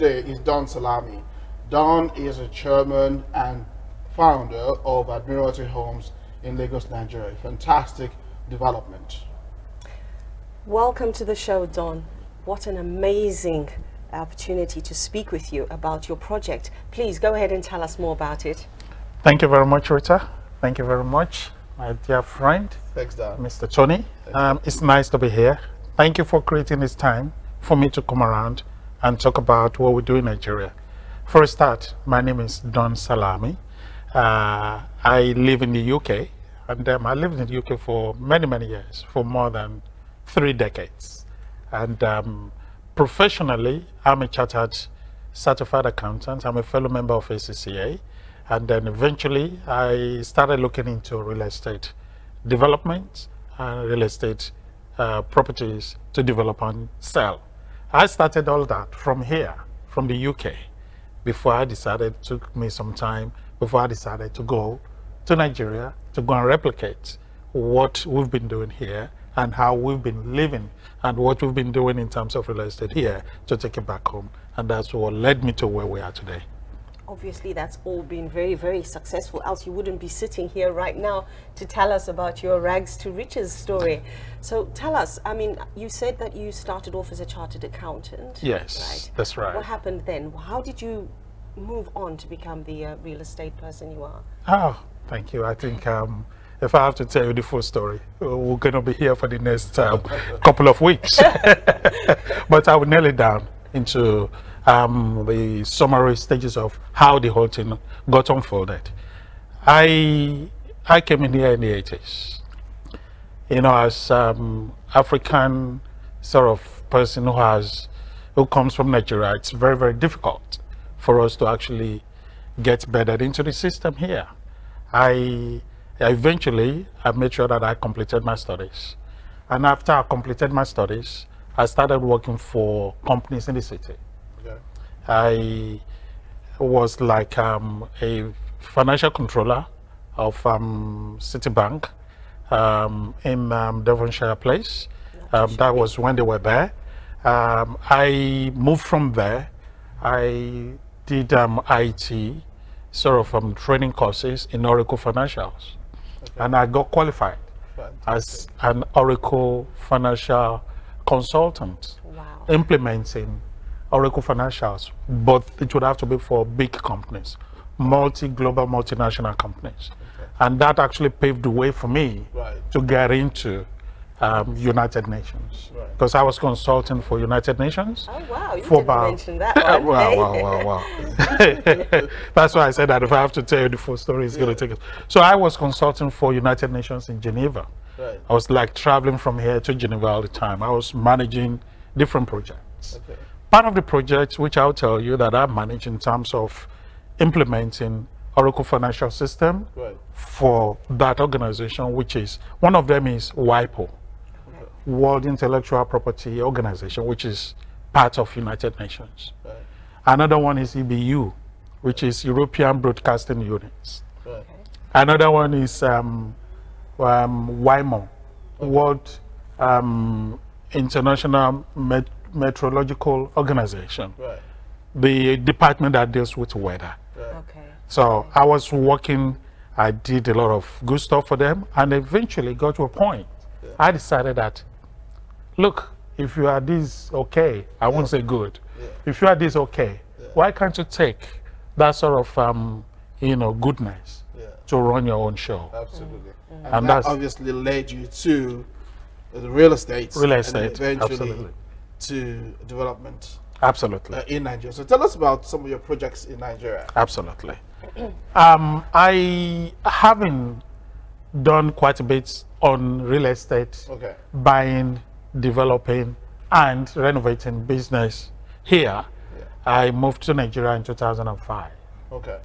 today is Don Salami. Don is a chairman and founder of Admiralty Homes in Lagos, Nigeria. Fantastic development. Welcome to the show, Don. What an amazing opportunity to speak with you about your project. Please go ahead and tell us more about it. Thank you very much, Rita. Thank you very much, my dear friend, Thanks, Don. Mr. Tony. It's nice to be here. Thank you for creating this time for me to come around and talk about what we do in Nigeria. For a start, my name is Don Salami. I live in the UK, and I lived in the UK for many, many years, for more than 3 decades. And professionally, I'm a chartered certified accountant. I'm a fellow member of ACCA. And then eventually, I started looking into real estate development and real estate properties to develop and sell. I started all that from here, from the UK, before I decided, it took me some time, before I decided to go to Nigeria to go and replicate what we've been doing here and how we've been living and what we've been doing in terms of real estate here to take it back home. And that's what led me to where we are today. Obviously, that's all been very, very successful, else you wouldn't be sitting here right now to tell us about your rags to riches story. So tell us, I mean, you said that you started off as a chartered accountant. Yes, right? That's right. What happened then? How did you move on to become the real estate person you are? Oh, thank you. I think if I have to tell you the full story, we're going to be here for the next couple of weeks. But I will nail it down into the summary stages of how the whole thing got unfolded. I came in here in the 80s. You know, as African sort of person who comes from Nigeria, it's very, very difficult for us to actually get bedded into the system here. I eventually made sure that I completed my studies. And after I completed my studies, I started working for companies in the city. Okay. I was like a financial controller of Citibank in Devonshire Place. That was when they were there. I moved from there. I did IT, sort of training courses in Oracle Financials. Okay. And I got qualified as an Oracle Financial consultant. Wow. Implementing Oracle Financials, but it would have to be for big companies, global multinational companies. Okay. And that actually paved the way for me to get into United Nations, because I was consulting for United Nations. Oh wow, you didn't mention that one. Wow. That's why I said that if I have to tell you the full story, it's going to take it. So I was consulting for United Nations in Geneva. Right. I was like traveling from here to Geneva all the time. I was managing different projects. Okay. Part of the projects which I'll tell you that I manage in terms of implementing Oracle Financial System for that organization, which is, one of them is WIPO, World Intellectual Property Organization, which is part of United Nations. Right. Another one is EBU, which is European Broadcasting Units. Right. Another one is WIMO, World International Meteorological Organization, the department that deals with weather. Okay. So I was working, I did a lot of good stuff for them, and eventually got to a point. I decided that, look, if you are this okay, I won't say good. If you are this okay, why can't you take that sort of goodness to run your own show? Absolutely. And that obviously led you to the real estate. And eventually absolutely. To development. Absolutely. In Nigeria. So tell us about some of your projects in Nigeria. Absolutely. I haven't done quite a bit on real estate, buying, developing, and renovating business here. I moved to Nigeria in 2005. Okay.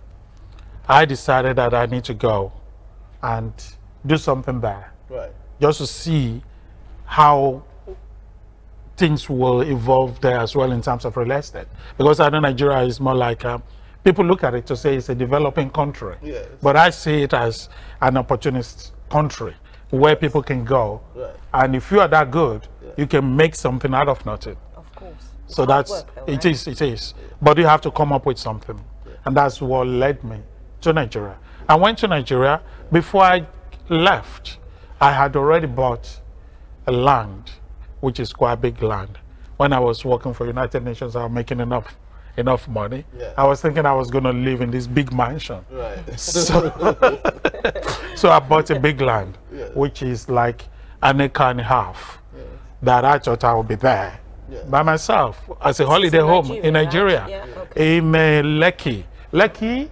I decided that I need to go and do something there. Right. Just to see how things will evolve there as well in terms of real estate. Because I know Nigeria is more like, people look at it to say it's a developing country. Yes. But I see it as an opportunist country where people can go. Right. And if you are that good, you can make something out of nothing. Of course. So hard that's work, though, it right? is, it is. But you have to come up with something. And that's what led me to Nigeria. I went to Nigeria. Before I left, I had already bought a land, which is quite a big land. When I was working for United Nations, I was making enough money. Yeah. I was thinking I was going to live in this big mansion. Right. So I bought a big land, Yeah. which is like an acre and a half, that I thought I would be there Yeah. by myself as a holiday in home Nigeria, in right? Nigeria, Yeah, okay. in Lekki. Lekki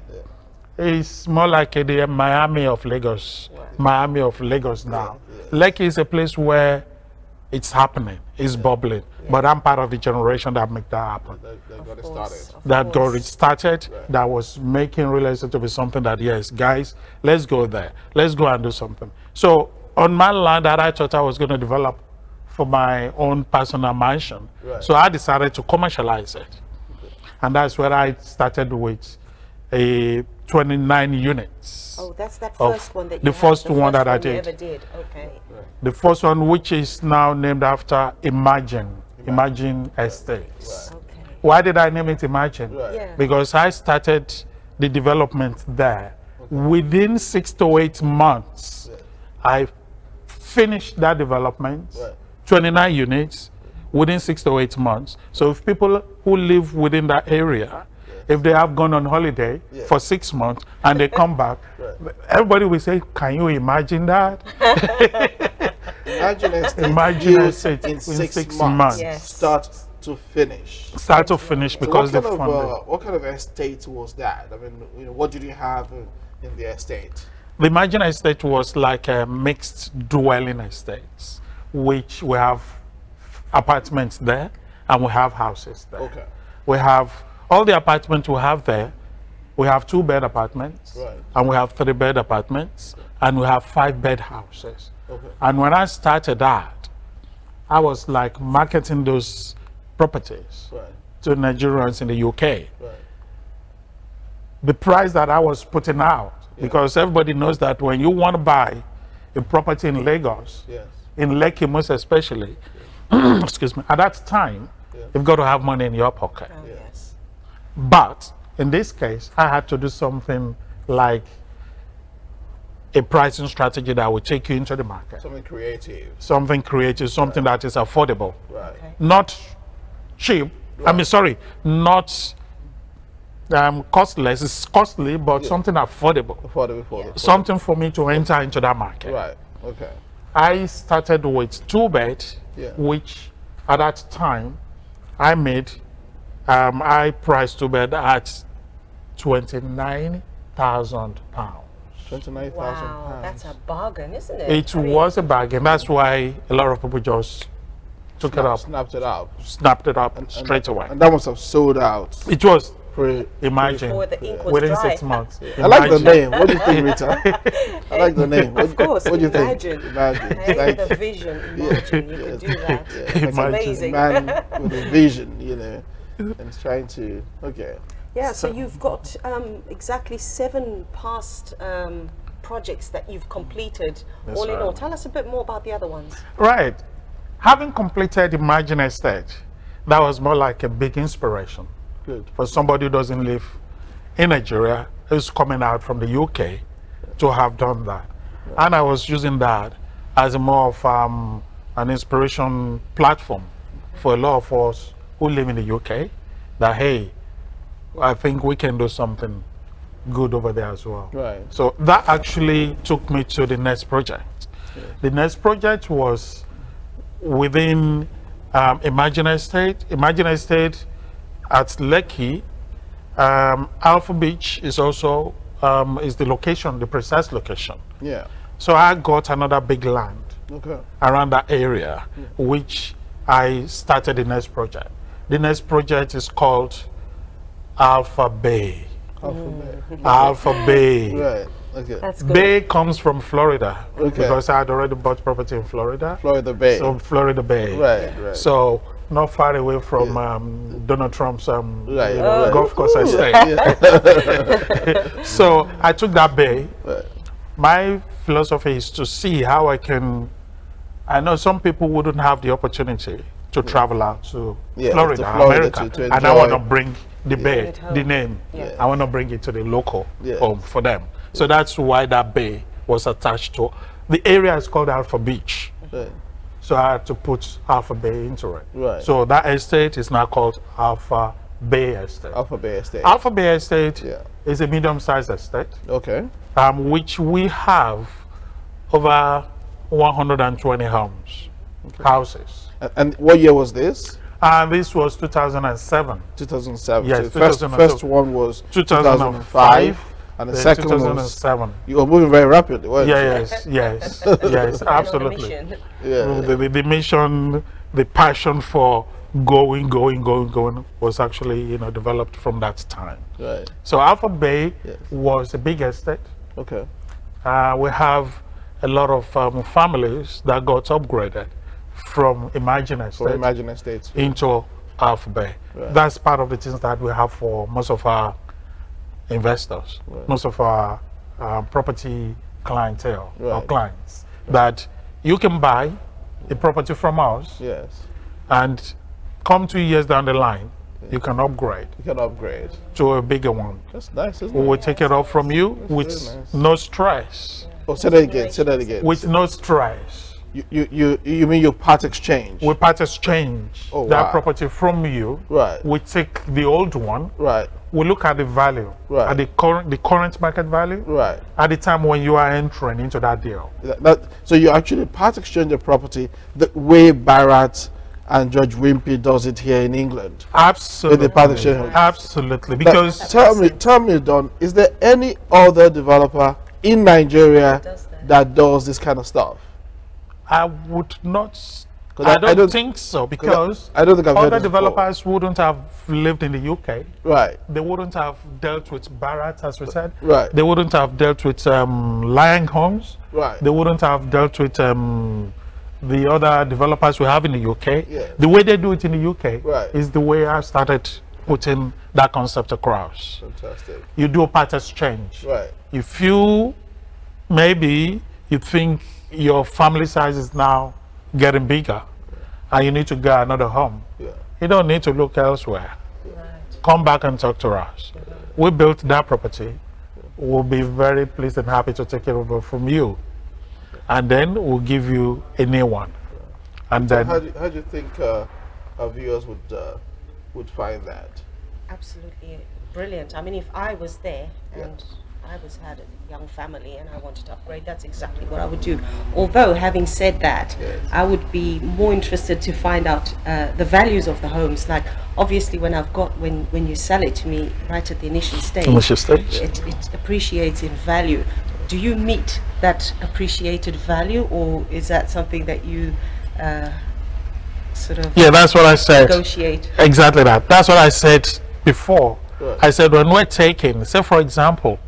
is more like the Miami of Lagos. Miami of Lagos now. Lekki is a place where it's happening, it's bubbling. But I'm part of the generation that make that happen. They got it Of course, started. of That got course. it started, that was making real estate to be something that, yes, guys, let's go there. Let's go and do something. So on my land that I thought I was going to develop for my own personal mansion. Right. So I decided to commercialize it. And that's where I started with a 29 units. Oh, that's that of first one that you the had, first the one that I you did. ever did. Okay. The first one, which is now named after Imagine Estates. Okay. Why did I name it Imagine? Right. Yeah. Because I started the development there. Within 6 to 8 months, I finished that development, Right. 29 units, within 6 to 8 months. So if people who live within that area, if they have gone on holiday for 6 months and they come back, everybody will say, can you imagine that? Imagine Estate Imagine built Estate in in 6 6 months, months. Yes. start to finish. Start to finish So because the funding. what kind of estate was that? I mean, what did you have in the estate? The Imagine Estate was like a mixed dwelling estates, which we have apartments there and we have houses there. Okay. We have all the apartments we have there. We have 2-bed apartments, Right. and we have 3-bed apartments, and we have 5-bed houses. Okay. And when I started that, I was like marketing those properties Right. to Nigerians in the UK. Right. The price that I was putting out, because everybody knows that when you want to buy a property in Lagos, Yes. in Lekki most especially, excuse me, at that time, you've got to have money in your pocket. Oh, yes. But in this case, I had to do something like a pricing strategy that would take you into the market. Something creative. Something creative, something that is affordable. Right. Okay. Not cheap. I mean, sorry, not costless. It's costly, but something affordable. Affordable. Something for me to enter into that market. Right. Okay. I started with 2-bed, Yeah. which at that time I made, I priced 2-bed at £29,000. 29,000 Wow, pounds. that's a bargain, isn't it? It I mean, was a bargain. That's why a lot of people just took it up, Snapped it up. snapped it up straight away. And that must have sold out. It was, Pretty. imagine, Before the ink was within dry. 6 months. I like the Imagine. name. What do you think, Rita? I like the name. Of course, What do you imagine. think? Imagine. Hey, Like, the vision, imagine you could do that. yeah, It's Imagine. amazing. man with a vision, you know, and trying to. Okay. Yeah, so you've got exactly 7 past projects that you've completed. That's All in right. all, tell us a bit more about the other ones. Right. Having completed Imagine Estate, that was more like a big inspiration Good. for somebody who doesn't live in Nigeria, who's coming out from the UK to have done that. And I was using that as a more of an inspiration platform for a lot of us who live in the UK, that hey, I think we can do something good over there as well. Right. So that actually took me to the next project. The next project was within Imagine Estate. Imagine Estate at Lekki. Alpha Beach is also is the location, the precise location. Yeah. So I got another big land Okay. around that area, which I started the next project. The next project is called Alpha Bay. Alphabet. Alpha Bay. Right. Okay. That's good. Bay comes from Florida Okay. because I had already bought property in Florida. Florida Bay. So Florida Bay. Right. Right. So not far away from Donald Trump's Right, right. golf course estate. So I took that bay. Right. My philosophy is to see how I can. I know some people wouldn't have the opportunity to travel out to Yeah, Florida, to Florida America, to and I enjoy. want to bring the bay, it home. the name. Yeah. I want to bring it to the local Yes. home for them. So that's why that bay was attached to. The area is called Alpha Beach. Right. So I had to put Alpha Bay into it. Right. So that estate is now called Alpha Bay Estate. Alpha Bay Estate. Alpha Bay Estate Yeah. is a medium-sized estate, Okay. which we have over 120 homes, houses. And what year was this? And this was 2007. 2007. Yes, So the first 2007. one was 2005, and the then second one was. 2007. You were moving very rapidly, weren't you? Yes, yes, yes, absolutely. Yeah. The mission, the passion for going was actually, developed from that time. Right. So Alpha Bay Yes. was a big estate. Okay. We have a lot of families that got upgraded from Imagine For Estate Imagine Estates. into Alpha Bay. Right. That's part of the things that we have for most of our investors, most of our property clientele or Right. clients, that you can buy a property from us Yes. and come 2 years down the line, you can upgrade You can upgrade. to a bigger one. That's nice, isn't We it? will take it off from you with very nice. no stress. Oh, say that again. Say that again. With no stress. You mean your part exchange? We part exchange Oh, that wow. property from you. Right. We take the old one. Right. We look at the value, Right. at the current market value, Right. at the time when you are entering into that deal. So you actually part exchange the property the way Barratt and George Wimpy does it here in England. Absolutely. With the part exchange. Absolutely. But Because tell me, Don, is there any other developer in Nigeria that does this kind of stuff? I would not. 'Cause I I don't don't- think so, because I don't think I've heard other this before. developers wouldn't have lived in the UK. Right. They wouldn't have dealt with Barratt, as we said. Right. They wouldn't have dealt with Lion Homes. Right. They wouldn't have dealt with the other developers we have in the UK. Yeah. The way they do it in the UK Right. is the way I started putting that concept across. Fantastic. You do a part exchange. Right. If you you think your family size is now getting bigger and you need to get another home, Yeah. you don't need to look elsewhere. Come back and talk to us. We built that property. We'll be very pleased and happy to take it over from you. And then we'll give you a new one. And then How do you think our viewers would find that? Absolutely brilliant. I mean, if I was there and I had a young family and I wanted to upgrade, that's exactly what I would do. Although, having said that, I would be more interested to find out the values of the homes. Like, obviously, when you sell it to me right at the initial stage, it appreciates in value. Do you meet that appreciated value, or is that something that you sort of that's what I said. negotiate? Exactly that. That's what I said before. Right. I said when we're taking, say for example,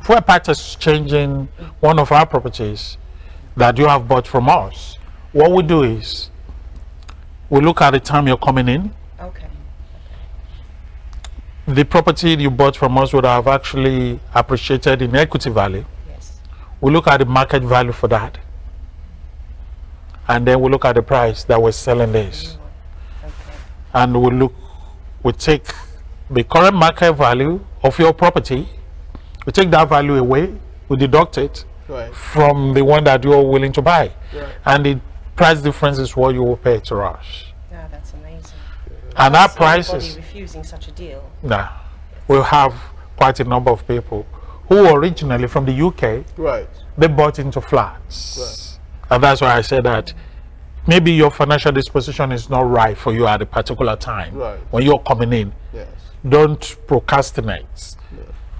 if we're part exchanging one of our properties that you have bought from us, what we do is we look at the time you're coming in. Okay. The property you bought from us would have actually appreciated in equity value. Yes. We look at the market value for that. And then we look at the price that we're selling this. Okay. And we take the current market value of your property, we take that value away, we deduct it Right. from the one that you're willing to buy. Right. And the price difference is what you will pay to us. Yeah, that's amazing. And our See prices, anybody refusing such a deal. we'll have quite a number of people who originally from the UK, Right. they bought into flats. Right. And that's why I said that maybe your financial disposition is not right for you at a particular time. Right. When you're coming in, Yes. don't procrastinate.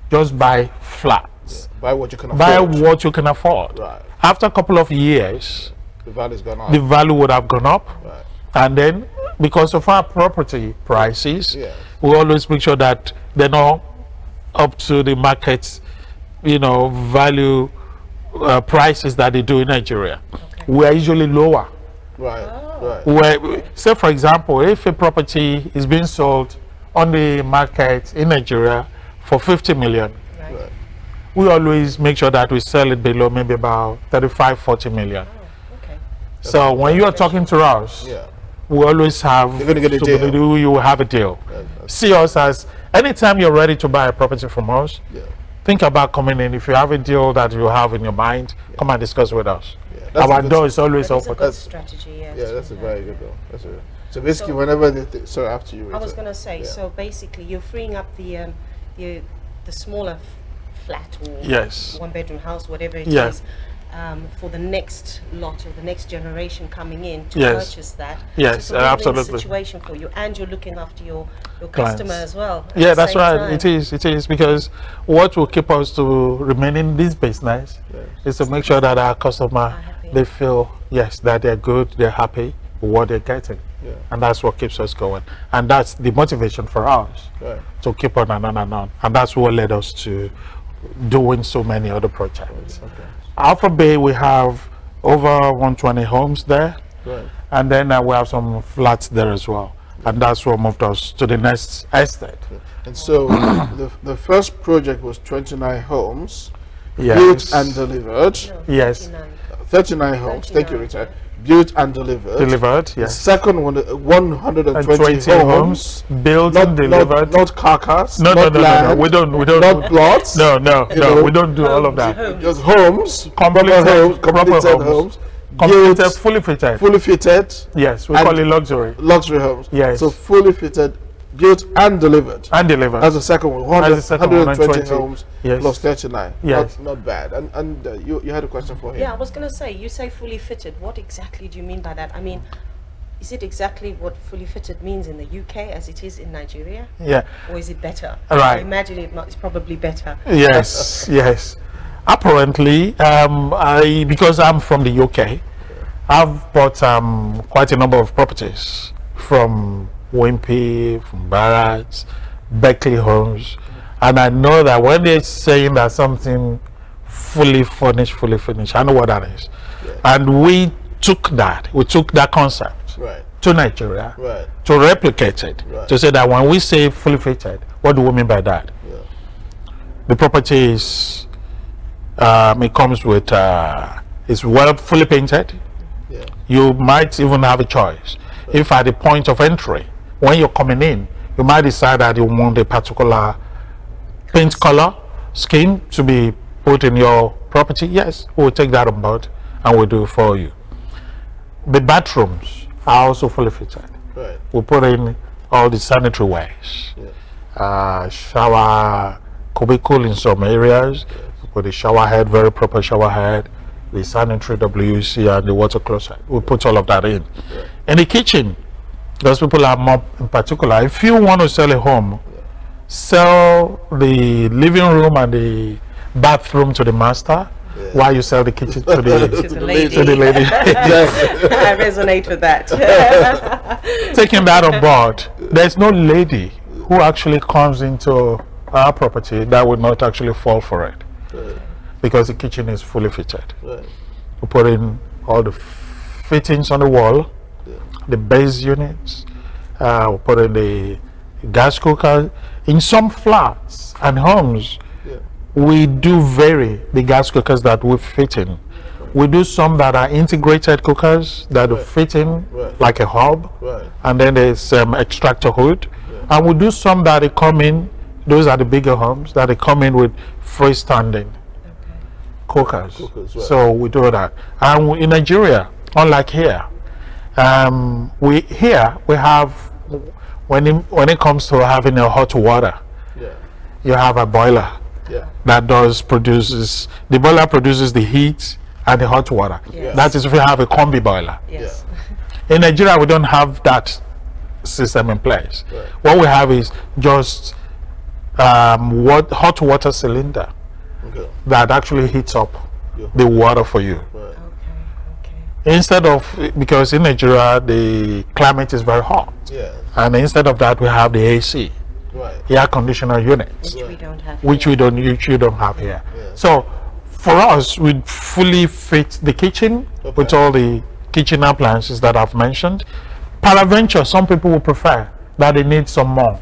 Just buy flats. Buy what you can afford. Buy what you can afford. Right. After a couple of years, The value's gone up. the value would have gone up. Right. And then, because of our property prices, Yes. we always make sure that they're not up to the market, value prices that they do in Nigeria. We are usually lower. Right. Right. Where, say for example, if a property is being sold on the market in Nigeria for 50 million, Right. we always make sure that we sell it below maybe about 35, 40 million. Okay. So when you are talking to us, Yeah. we always have, You're gonna get a deal. you will have a deal. See us as, anytime you're ready to buy a property from us, think about coming in. If you have a deal that you have in your mind, come and discuss with us. Our door is always That's a open. good strategy, yes. Yeah, that's a very good goal. So basically, whenever sorry, after you. I was going to say, so basically, you're freeing up the smaller flat or Yes. one-bedroom house, whatever it Yeah. is, for the next lot or the next generation coming in to Yes. purchase that. Yes, so it's a win-win absolutely. situation for you, and you're looking after your Clients. customer as well. at Yeah, the that's same right. time. It is because what will keep us to remain in this business is to make sure that our customer, happy. they feel, yes, that they're good, they're happy with what they're getting. And that's what keeps us going. And that's the motivation for us to keep on and on and on. And that's what led us to doing so many other projects. Alpha Bay, we have over 120 homes there. And then we have some flats there as well. And that's what moved us to the next estate. And so the first project was 29 homes, Yes. built and delivered. No, Yes. 39 homes. Thank you, Rita. Built and delivered. Delivered, The yes. second one, 120 20 homes. built and delivered. Not carcass. No, not no, no, land, no, we don't, Not plots. no, no, You no, know, we don't do all of that. Just homes. Completed, Completed proper homes. Completed, Built, fully fitted. fully fitted. Yes, we and- call it luxury. Luxury homes. Yes. So fully fitted, built and delivered. And delivered. That's the second one. That's the second one, 120 120. homes Yes. plus 39. Yes. Not bad. And you had a question for him. Yeah, I was going to say, you say fully fitted. What exactly do you mean by that? I mean, is it exactly what fully fitted means in the UK as it is in Nigeria? Yeah. Or is it better? Right. I imagine it's probably better. Yes, yes. Apparently, because I'm from the UK, I've bought quite a number of properties from Wimpy, from Barracks, Beckley Homes, and I know that when they're saying that something fully furnished, fully finished, I know what that is. And we took that concept Right. to Nigeria Right. to replicate it, to say that when we say fully fitted, what do we mean by that? The property is, it comes with, it's fully painted. You might even have a choice. If at the point of entry, when you're coming in, you might decide that you want a particular paint color scheme to be put in your property. Yes, we'll take that on board and we'll do it for you. The bathrooms are also fully fitted. Right. We put in all the sanitary ways. Shower cubicle in some areas, with the shower head, very proper shower head, the sanitary WC and the water closet. We put all of that in. In the kitchen, those people are more in particular. If you want to sell a home, sell the living room and the bathroom to the master, while you sell the kitchen to the To the lady. to the lady. I resonate with that. Taking that on board, there's no lady who actually comes into our property that would not actually fall for it, because the kitchen is fully fitted. We put in all the fittings on the wall, the base units, we put in the gas cooker. In some flats and homes, we do vary the gas cookers that we fit in. We do some that are integrated cookers that fit in like a hob, and then there's extractor hood, and we do some that they come in, those are the bigger homes, that they come in with freestanding cookers. So we do that. And in Nigeria, unlike here, we have, when it comes to having a hot water, you have a boiler that produces the heat and the hot water. That is if you have a combi boiler. Yes. In Nigeria, we don't have that system in place. What we have is just hot water cylinder that actually heats up the water for you. Instead of, because in Nigeria the climate is very hot, and instead of that we have the AC, air conditioner units, Which we don't have. which you don't have here. So for us, we fully fit the kitchen with all the kitchen appliances that I've mentioned. Peradventure, some people will prefer that they need some more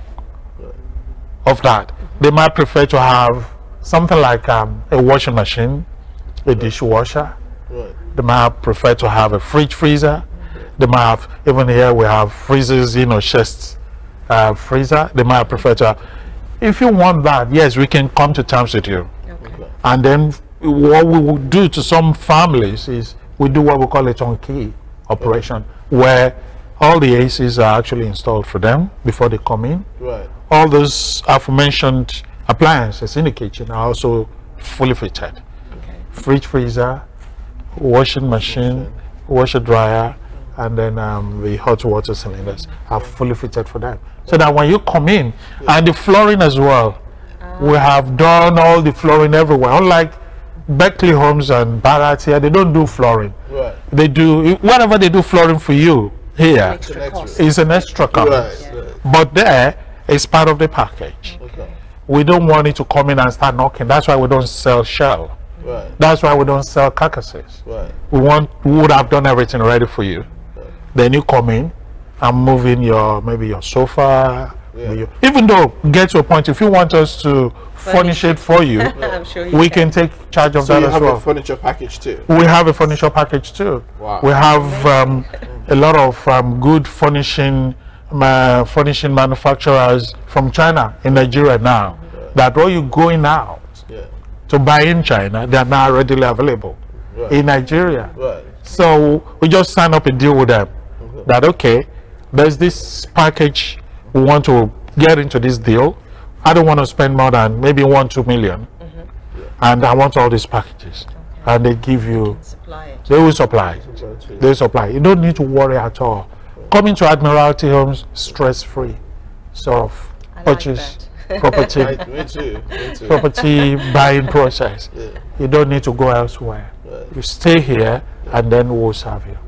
of that. They might prefer to have something like a washing machine, a dishwasher. They might prefer to have a fridge freezer. They might have, even here we have freezers, you know, chest freezer. They might prefer to have. If you want that, yes, we can come to terms with you. Okay. And then what we will do to some families is we do what we call a turnkey operation, where all the ACs are actually installed for them before they come in. Right. All those aforementioned appliances in the kitchen are also fully fitted. Okay. Fridge, freezer, washing machine, washer dryer, and then the hot water cylinders are fully fitted for them. So that when you come in, and the flooring as well, we have done all the flooring everywhere. Unlike Beckley Homes and Barrett here, they don't do flooring. Right. They do, whatever they do flooring for you here Extra cost. is an extra cost. Right. Right. But there is part of the package. Okay. We don't want it to come in and start knocking. That's why we don't sell shell. Right. That's why we don't sell carcasses. Right. We would have done everything ready for you. Then you come in and move in your, maybe your sofa. Yeah. Even though, get to a point, if you want us to furnish it for you, I'm sure you we can take charge of So that you as have well. a furniture package too. We have a furniture package too. Wow. We have a lot of good furnishing manufacturers from China in Nigeria now. That when you going out Yeah. to buy in China, they are now readily available Right. in Nigeria. Right. So we just sign up a deal with them that okay, there's this package, we want to get into this deal. I don't want to spend more than maybe 1-2 million, and I want all these packages, and they give you, supply it. they will supply. They supply. You don't need to worry at all. Coming to Admiralty Homes, stress-free sort of I like purchase that. property. Right. Me too. Me too. Property buying process. Yeah. You don't need to go elsewhere. Right. You stay here, and then we'll serve you.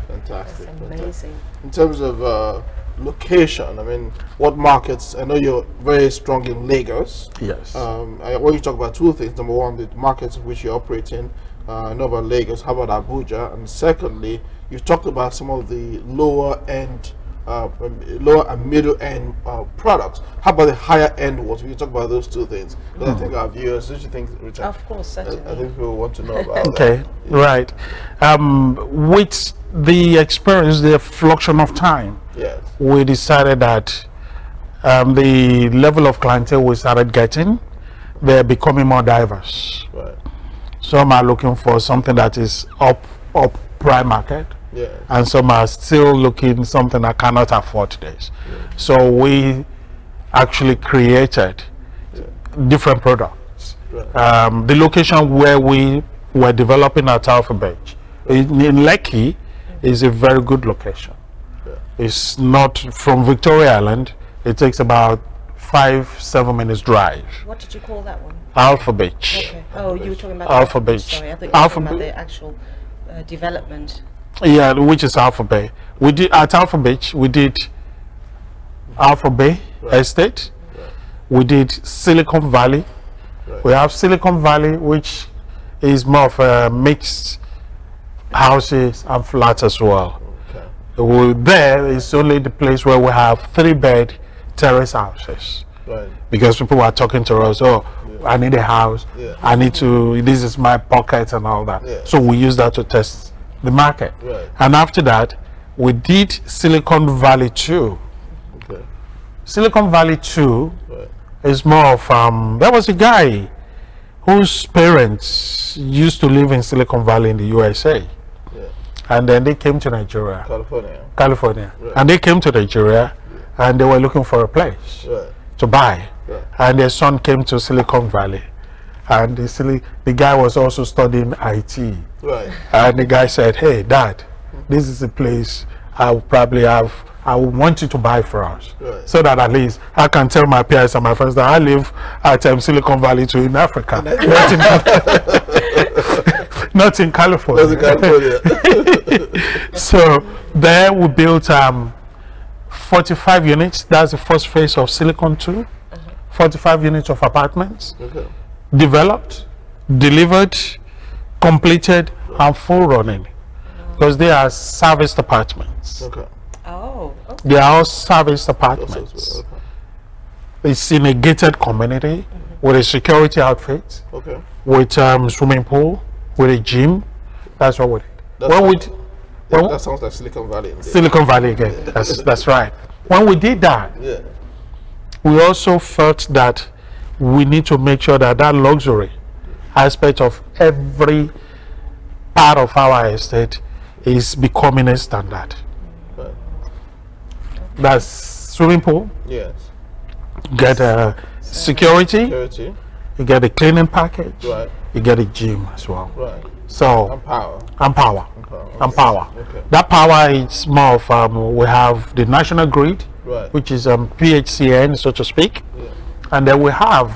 Fantastic. Fantastic. Amazing. In terms of location, I mean, what markets? I know you're very strong in Lagos. Yes. When you talk about two things, number one, the markets which you operate in. I know about Lagos. How about Abuja? And secondly, you've talked about some of the lower end, lower and middle end products. How about the higher end ones? We can talk about those two things. Because I think our viewers, don't you think, Richard? Of course, I certainly. think people want to know about Okay, right. With the experience, the fluctuation of time, that. Yes. we decided that the level of clientele we started getting, they're becoming more diverse. Right. Some are looking for something that is up prime market, Yeah. and some are still looking something that cannot afford this. So we actually created different products. Right. The location where we were developing at Alpha Beach in Lekki is a very good location. It's not from Victoria Island. It takes about 5-7 minutes drive. What did you call that one? Alpha Beach. Okay. Oh, you were talking about Alpha the, Beach. Sorry, I thought you were Alpha talking about Be- the actual development. Yeah, which is Alpha Bay. We did at Alpha Beach. We did Alpha Bay Estate. We did Silicon Valley. We have Silicon Valley, which is more of a mixed houses and flats as well. Okay. There is only the place where we have 3-bed terrace houses. Right. Because people were talking to us, oh, I need a house, Yeah. I need to, this is my pocket and all that. Yeah. So we use that to test the market. Right. And after that, we did Silicon Valley 2. Okay. Silicon Valley 2 Right. is more of, there was a guy whose parents used to live in Silicon Valley in the USA. Yeah. And then they came to Nigeria, California. Right. And they came to Nigeria and they were looking for a place Right. to buy. Right. And their son came to Silicon Valley, and the guy was also studying IT. Right. And the guy said, hey Dad, this is a place I would want you to buy for us. Right. So that at least I can tell my peers and my friends that I live at Silicon Valley too in Africa, not in California. That's in California. So there we built 45 units. That's the first phase of Silicon 2. 45 units of apartments, Okay. developed, delivered, completed, and full running. Because they are serviced apartments. Okay. Oh, okay. They are all serviced apartments. Okay. It's in a gated community with a security outfit, Okay. with swimming pool, with a gym. That's what we did. That's Well, fine. with Well, that sounds like Silicon Valley. Indeed. Silicon Valley again. That's right. When we did that, Yeah. we also felt that we need to make sure that that luxury aspect of every part of our estate is becoming a standard. Right. That's swimming pool, Yes. you get security, Security. you get a cleaning package, Right. you get a gym as well. Right. So, And power. and power. Power. And power. Okay. That power is more of, we have the national grid, Right. which is PHCN, so to speak. Yeah. And then we have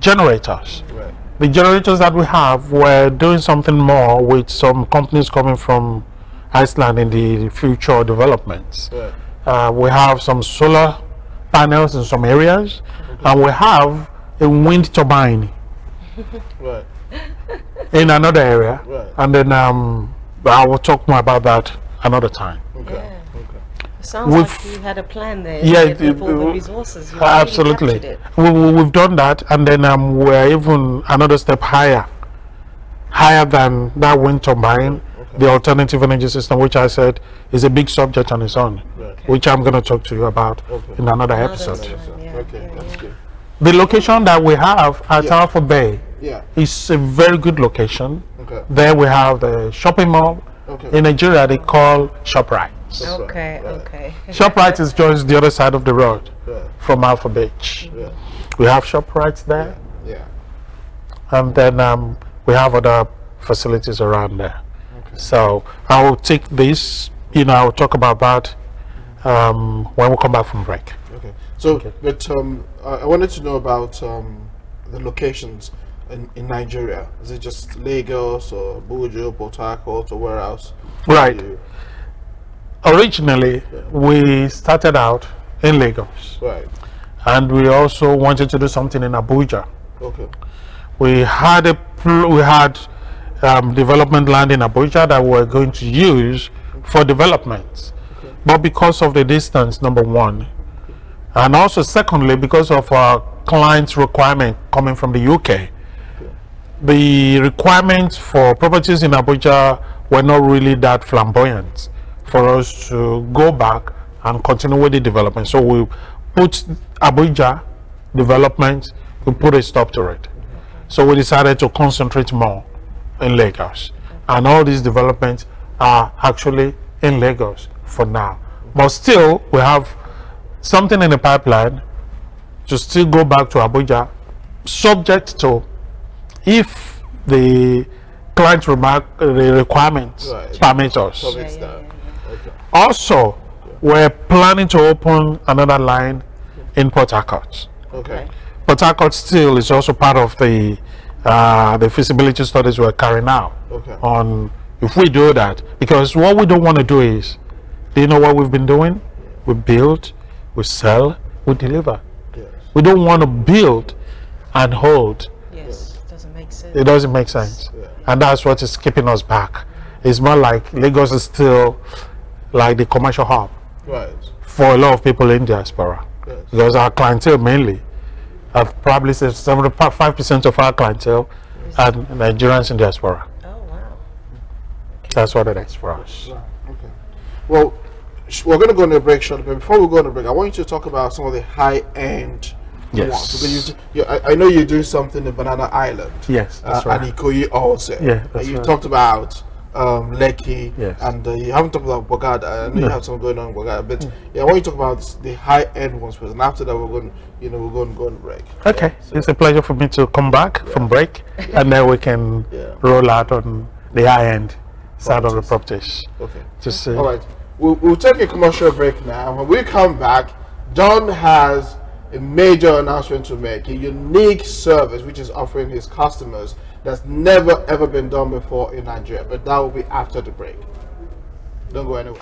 generators. Right. The generators that we have, we're doing something more with some companies coming from Iceland in the future developments. Right. We have some solar panels in some areas, and we have a wind turbine Right. in another area. Right. And then I will talk more about that another time. Okay. Yeah. Okay. Sounds We've- like you had a plan there. Yeah, with all the resources. You really absolutely. captured it. We've done that, and then we're even another step higher than that wind turbine, the alternative energy system, which I said is a big subject on its own, Right. which I'm going to talk to you about Okay. in another Another episode. time. So, Yeah, okay. yeah, That's yeah. good. The location that we have at Yeah. Alpha Bay Yeah. is a very good location. Okay. There we have the shopping mall. Okay. In Nigeria, they call ShopRite. Okay, Right. okay. ShopRite is just the other side of the road Right. from Alpha Beach. Yeah. We have ShopRites there, Yeah. and then we have other facilities around there. So I will take this, I will talk about that when we come back from break. Okay. So, but I wanted to know about the locations in Nigeria. Is it just Lagos or Abuja, Port Harcourt, or where else? Right. You- Originally, we started out in Lagos, Right. and we also wanted to do something in Abuja. Okay. We had development land in Abuja that we were going to use for development, but because of the distance, number one, and also secondly, because of our client's requirement coming from the UK, the requirements for properties in Abuja were not really that flamboyant for us to go back and continue with the development. So we put Abuja development, we put a stop to it. So we decided to concentrate more in Lagos, and all these developments are actually in Lagos for now. But still, we have something in the pipeline to still go back to Abuja, subject to if the client requirements Right. permit us. So it's yeah, that. Okay. Also, we're planning to open another line in Port Harcourt. Okay. Port Harcourt still is also part of the feasibility studies we're carrying out Okay. on if we do that, because what we don't want to do is, do you know what we've been doing? We build, we sell, we deliver. Yes. We don't want to build and hold. Yes, doesn't make sense. It doesn't make sense, Yeah. and that's what is keeping us back. It's more like Lagos is still like the commercial hub Right. for a lot of people in diaspora, Yes. because our clientele mainly, I've probably said 75% of our clientele are Nigerians in diaspora. Oh, wow. That's what it is for us. Right. Okay. Well, we're going to go on a break shortly, but before we go on a break, I want you to talk about some of the high-end Yes. ones. Because I know you do something in Banana Island. Yes, that's right. And Ikoyi also. Yeah, that's you right. talked about Lekki. Yes. And you haven't talked about Bogada. I know you have something going on in Bogada, but yeah, I want you to talk about the high-end ones first, and after that, we're going to go on a break. Okay, it's a pleasure for me to come back from break, and then we can Yeah. roll out on the high end side of the properties. Okay. To see. All right. We'll take a commercial break now. When we come back, Don has a major announcement to make, a unique service which is offering his customers that's never ever been done before in Nigeria. But that will be after the break. Don't go anywhere.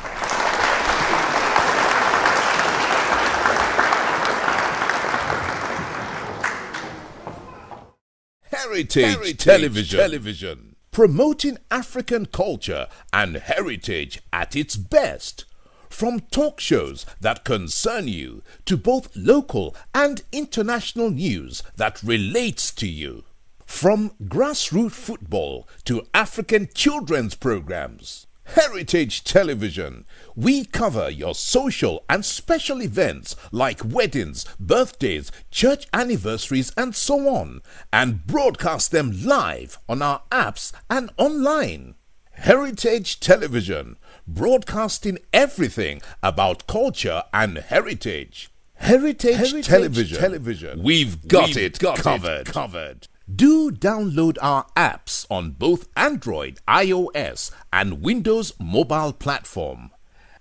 Heritage Television. Promoting African culture and heritage at its best. From talk shows that concern you to both local and international news that relates to you. From grassroots football to African children's programs. Heritage Television. We cover your social and special events like weddings, birthdays, church anniversaries, and so on, and broadcast them live on our apps and online. Heritage Television, broadcasting everything about culture and heritage. Heritage Television. We've got it covered. Do download our apps on both Android, iOS, and Windows mobile platform.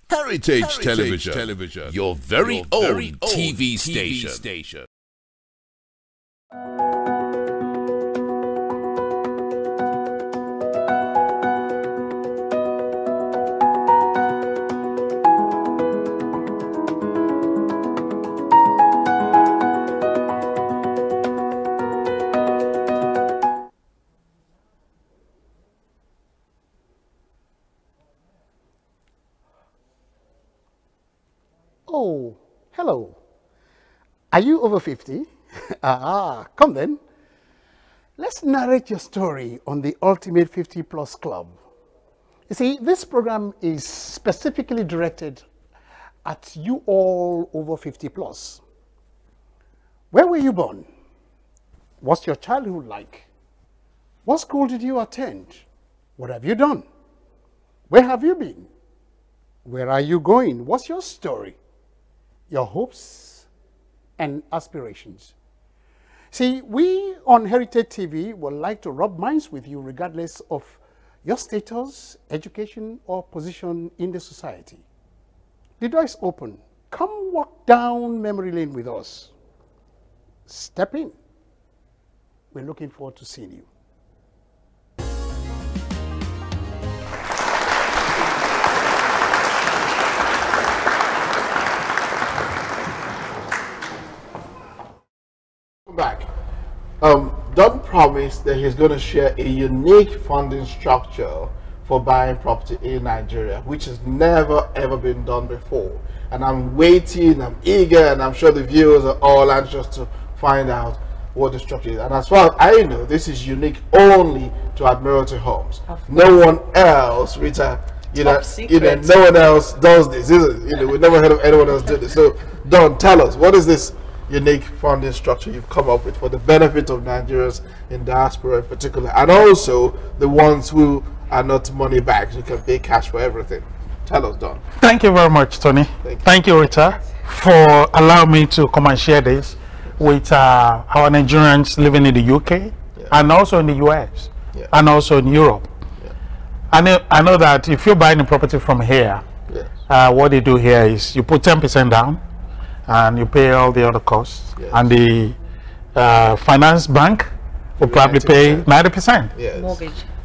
Heritage Television, your very own TV station. Oh, hello. Are you over 50? Come then. Let's narrate your story on the Ultimate 50 Plus Club. You see, this program is specifically directed at you all over 50 plus. Where were you born? What's your childhood like? What school did you attend? What have you done? Where have you been? Where are you going? What's your story? Your hopes and aspirations. See, we on Heritage TV would like to rub minds with you regardless of your status, education, or position in the society. The door is open. Come walk down memory lane with us. Step in. We're looking forward to seeing you. Back. Don promised that he's going to share a unique funding structure for buying property in Nigeria, which has never ever been done before. And I'm waiting, I'm eager, and I'm sure the viewers are all anxious to find out what the structure is. And as far as I know, this is unique only to Admiralty Homes. No one else, Rita, no one else does this, is it? We've never heard of anyone else do this. So, Don, tell us, what is this unique funding structure you've come up with for the benefit of Nigerians in diaspora in particular, and also the ones who are not money bags, who can pay cash for everything? Tell us, Don. Thank you very much, Tony. Thank you, Rita, for allowing me to come and share this with our Nigerians living in the UK, and also in the US, and also in Europe. I know that if you're buying a property from here, what they do here is you put 10% down, and you pay all the other costs, and the finance bank will probably pay 90%.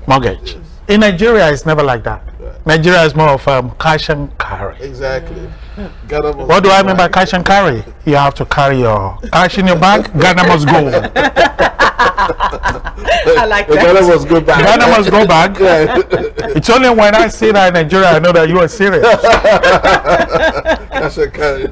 Mortgage. In Nigeria, it's never like that. Nigeria is more of cash and carry. Exactly. What do I mean by cash and carry? You have to carry your cash in your bag. Ghana must go. I like that. Ghana must go back. Ghana must go back. It's only when I say that in Nigeria, I know that you are serious. Cash and carry.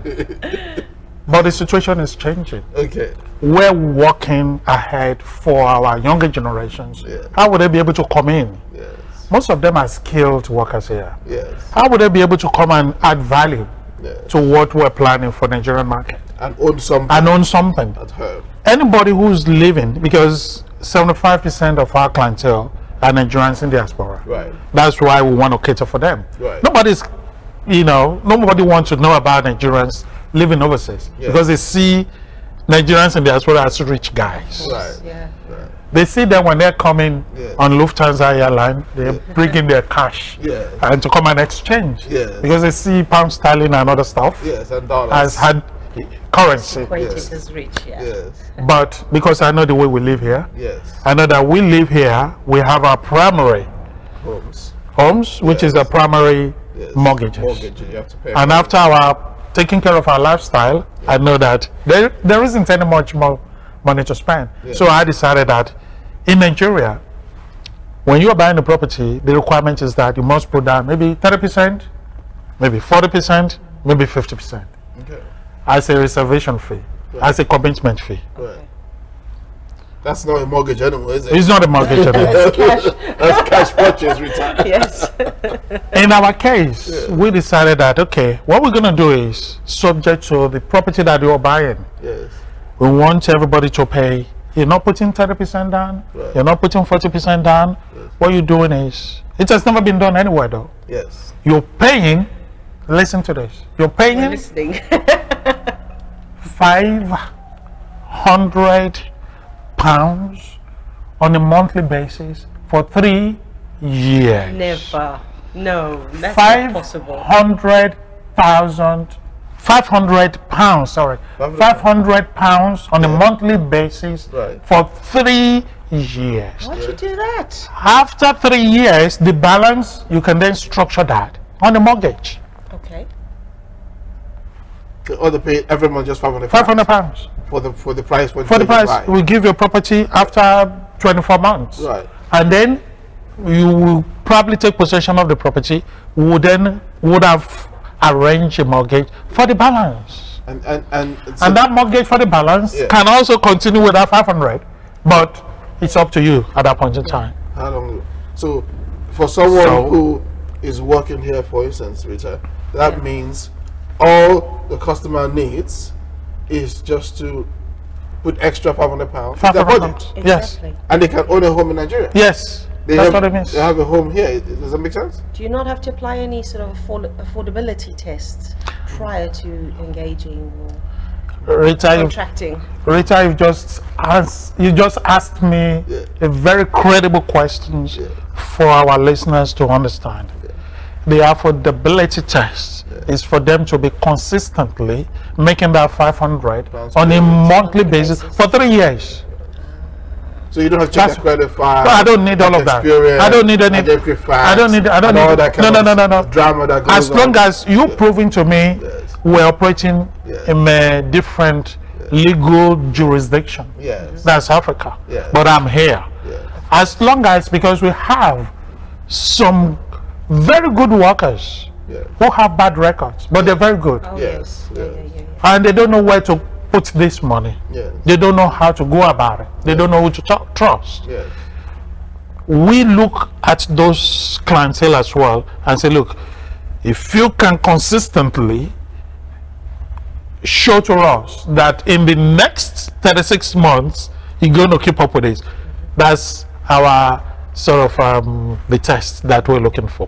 But the situation is changing. Okay. We're working ahead for our younger generations. How would they be able to come in? Most of them are skilled workers here. How would they be able to come and add value to what we're planning for Nigerian market? And own something. At home. Anybody who's living, because 75% of our clientele are Nigerians in diaspora. Right. That's why we want to cater for them. Right. Nobody wants to know about Nigerians living overseas because they see Nigerians in diaspora as rich guys. Right. They see them when they're coming on Lufthansa airline, they're bringing their cash and to come and exchange because they see pound sterling and other stuff and dollars as had currency. Is rich, But because I know the way we live here, I know that we live here, we have our primary homes, which is the primary mortgages. You have to pay. And after our taking care of our lifestyle, I know that there isn't any much more money to spend. So I decided that in Nigeria, when you're buying a property, the requirement is that you must put down maybe 30%, maybe 40%, maybe 50%. Okay. As a reservation fee, as a commitment fee. That's not a mortgage anymore, is it? It's not a mortgage anymore. That's cash. That's cash purchase return. Yes. In our case, we decided that, okay, what we're going to do is, subject to the property that you're buying, Yes. we want everybody to pay. You're not putting 30% down. Right. You're not putting 40% down. What you're doing is, it has never been done anywhere though. Yes. You're paying, listen to this, you're We're paying listening. 500 pounds on a monthly basis for 3 years. Never. No, that's not possible. 500 pounds, sorry, 500 pounds on a monthly basis Right. for 3 years. Why'd you do that? After 3 years, the balance, you can then structure that on a mortgage. Okay. Or they pay every month just 500 500 pounds. for the price For the price, we give you property after 24 months. Right. And then you will probably take possession of the property, would have arranged a mortgage for the balance. And And that mortgage for the balance Yeah. can also continue with that 500, but it's up to you at that point in time. how long? So for someone So- who is working here, for instance, Rita, that means all the customer needs is just to put extra 500 pounds in their 500 budget, pounds. Yes. Exactly. and they can own a home in Nigeria. Yes. They That's have, what it means. They have a home here. Does that make sense? Do you not have to apply any sort of affordability tests prior to engaging or Rita, contracting? you just asked me a very credible question for our listeners to understand. The affordability test is for them to be consistently making that 500 on a monthly basis for 3 years. So you don't have to check That's- their credit file. I don't need all of that. experience, I don't need any. identity facts, I don't need. I don't and all need. that kind No. of drama that goes As long on. as you proving to me we're operating in a different legal jurisdiction. Yes. That's Africa. Yes. But I'm here. Yes. As long as, because we have some very good workers Yes. who have bad records, but they're very good. Oh, Yes, yes. yes. And they don't know where to put this money. Yes. They don't know how to go about it. They don't know who to trust. Yes. We look at those clientele as well and say, look, if you can consistently show to us that in the next 36 months you're going to keep up with this, that's our sort of the test that we're looking for.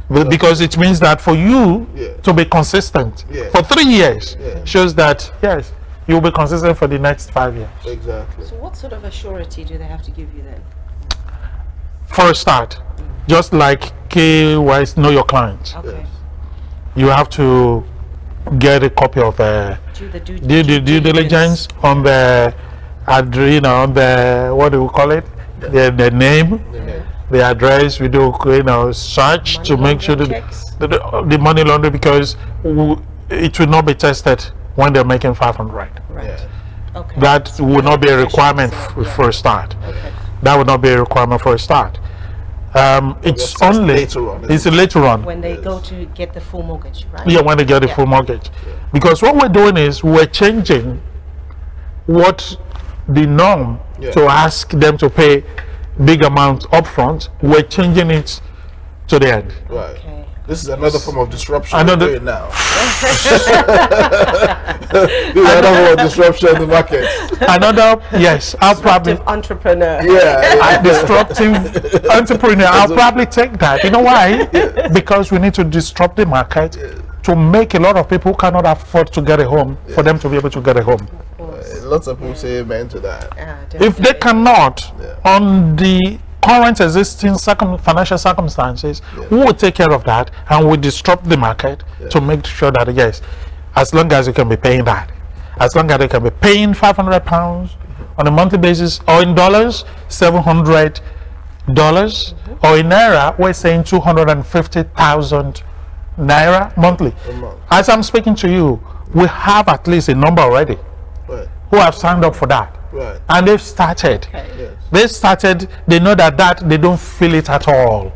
Because it means that for you to be consistent for 3 years shows that yes, you'll be consistent for the next 5 years. Exactly. So what sort of a surety do they have to give you then? For a start, just like KYC, know your client, Okay. you have to get a copy of Do the due diligence on the on the, what do we call it, the name, the address. We do search Money to make sure laundering that checks? the money laundering, because it will not be tested when they're making 500. Right. Yeah. Okay. That So would not be a requirement professionals, for a start. Okay. That would not be a requirement for a start. It's That's only later on, isn't it's later on. When they go to get the full mortgage, right? Yeah, when they get the full mortgage. Because what we're doing is we're changing what the norm to ask them to pay big amounts upfront. We're changing it to the end. Right. Okay. This is another form of disruption Another- we're doing now. This is another form of disruption in the market. Another, yes, I'll probably Disruptive entrepreneur. Yeah. disruptive entrepreneur. I'll probably take that. You know why? Because we need to disrupt the market to make a lot of people who cannot afford to get a home for them to be able to get a home. Lots of people say amen to that. If they cannot, on the current existing financial circumstances, we will take care of that and we disrupt the market to make sure that yes, as long as you can be paying that, as long as they can be paying 500 pounds on a monthly basis, or in dollars, $700, or in naira, we're saying 250,000 naira monthly. As I'm speaking to you, we have at least a number already Right. who have signed up for that. Right. And they've started. Yes. They started, they know that they don't feel it at all.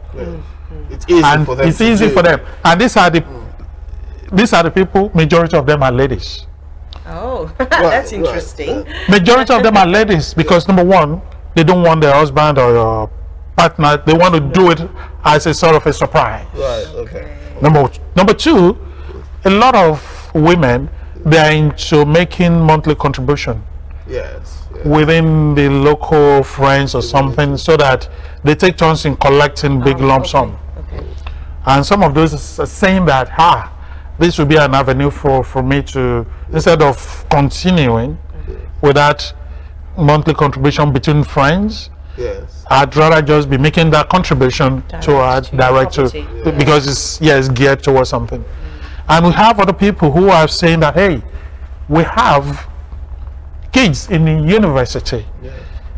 It's easy And for them. it's to easy do. for them. And these are the people, majority of them are ladies. Oh, that's interesting. Majority of them are ladies because number one, they don't want their husband or your partner. They want to do it as a sort of a surprise. Right. Okay. Number two, a lot of women, they are into making monthly contribution Yes. within the local friends or something, so that they take turns in collecting big lump sum. Okay. And some of those are saying that, this will be an avenue for me to, instead of continuing with that monthly contribution between friends, Yes. I'd rather just be making that contribution Direct to direct to, property. because it's geared towards something. And we have other people who are saying that, hey, we have kids in the university. Yes.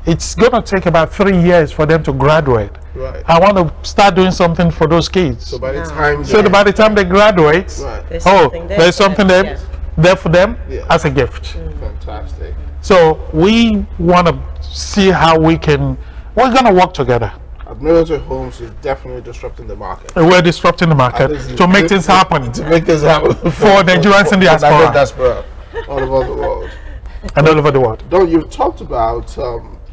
It's going to take about 3 years for them to graduate. Right. I want to start doing something for those kids. So by the time. So by the time they graduate, Right. There's oh, something there there's for something them, there, yeah. there for them Yeah. as a gift. Fantastic. So we want to see how we're going to work together. Admiralty Homes is definitely disrupting the market. We're disrupting the market to make things happen To make this happen for Nigerians in the Nigerian diaspora diaspora all over the world. and all over the world. Don, you've talked about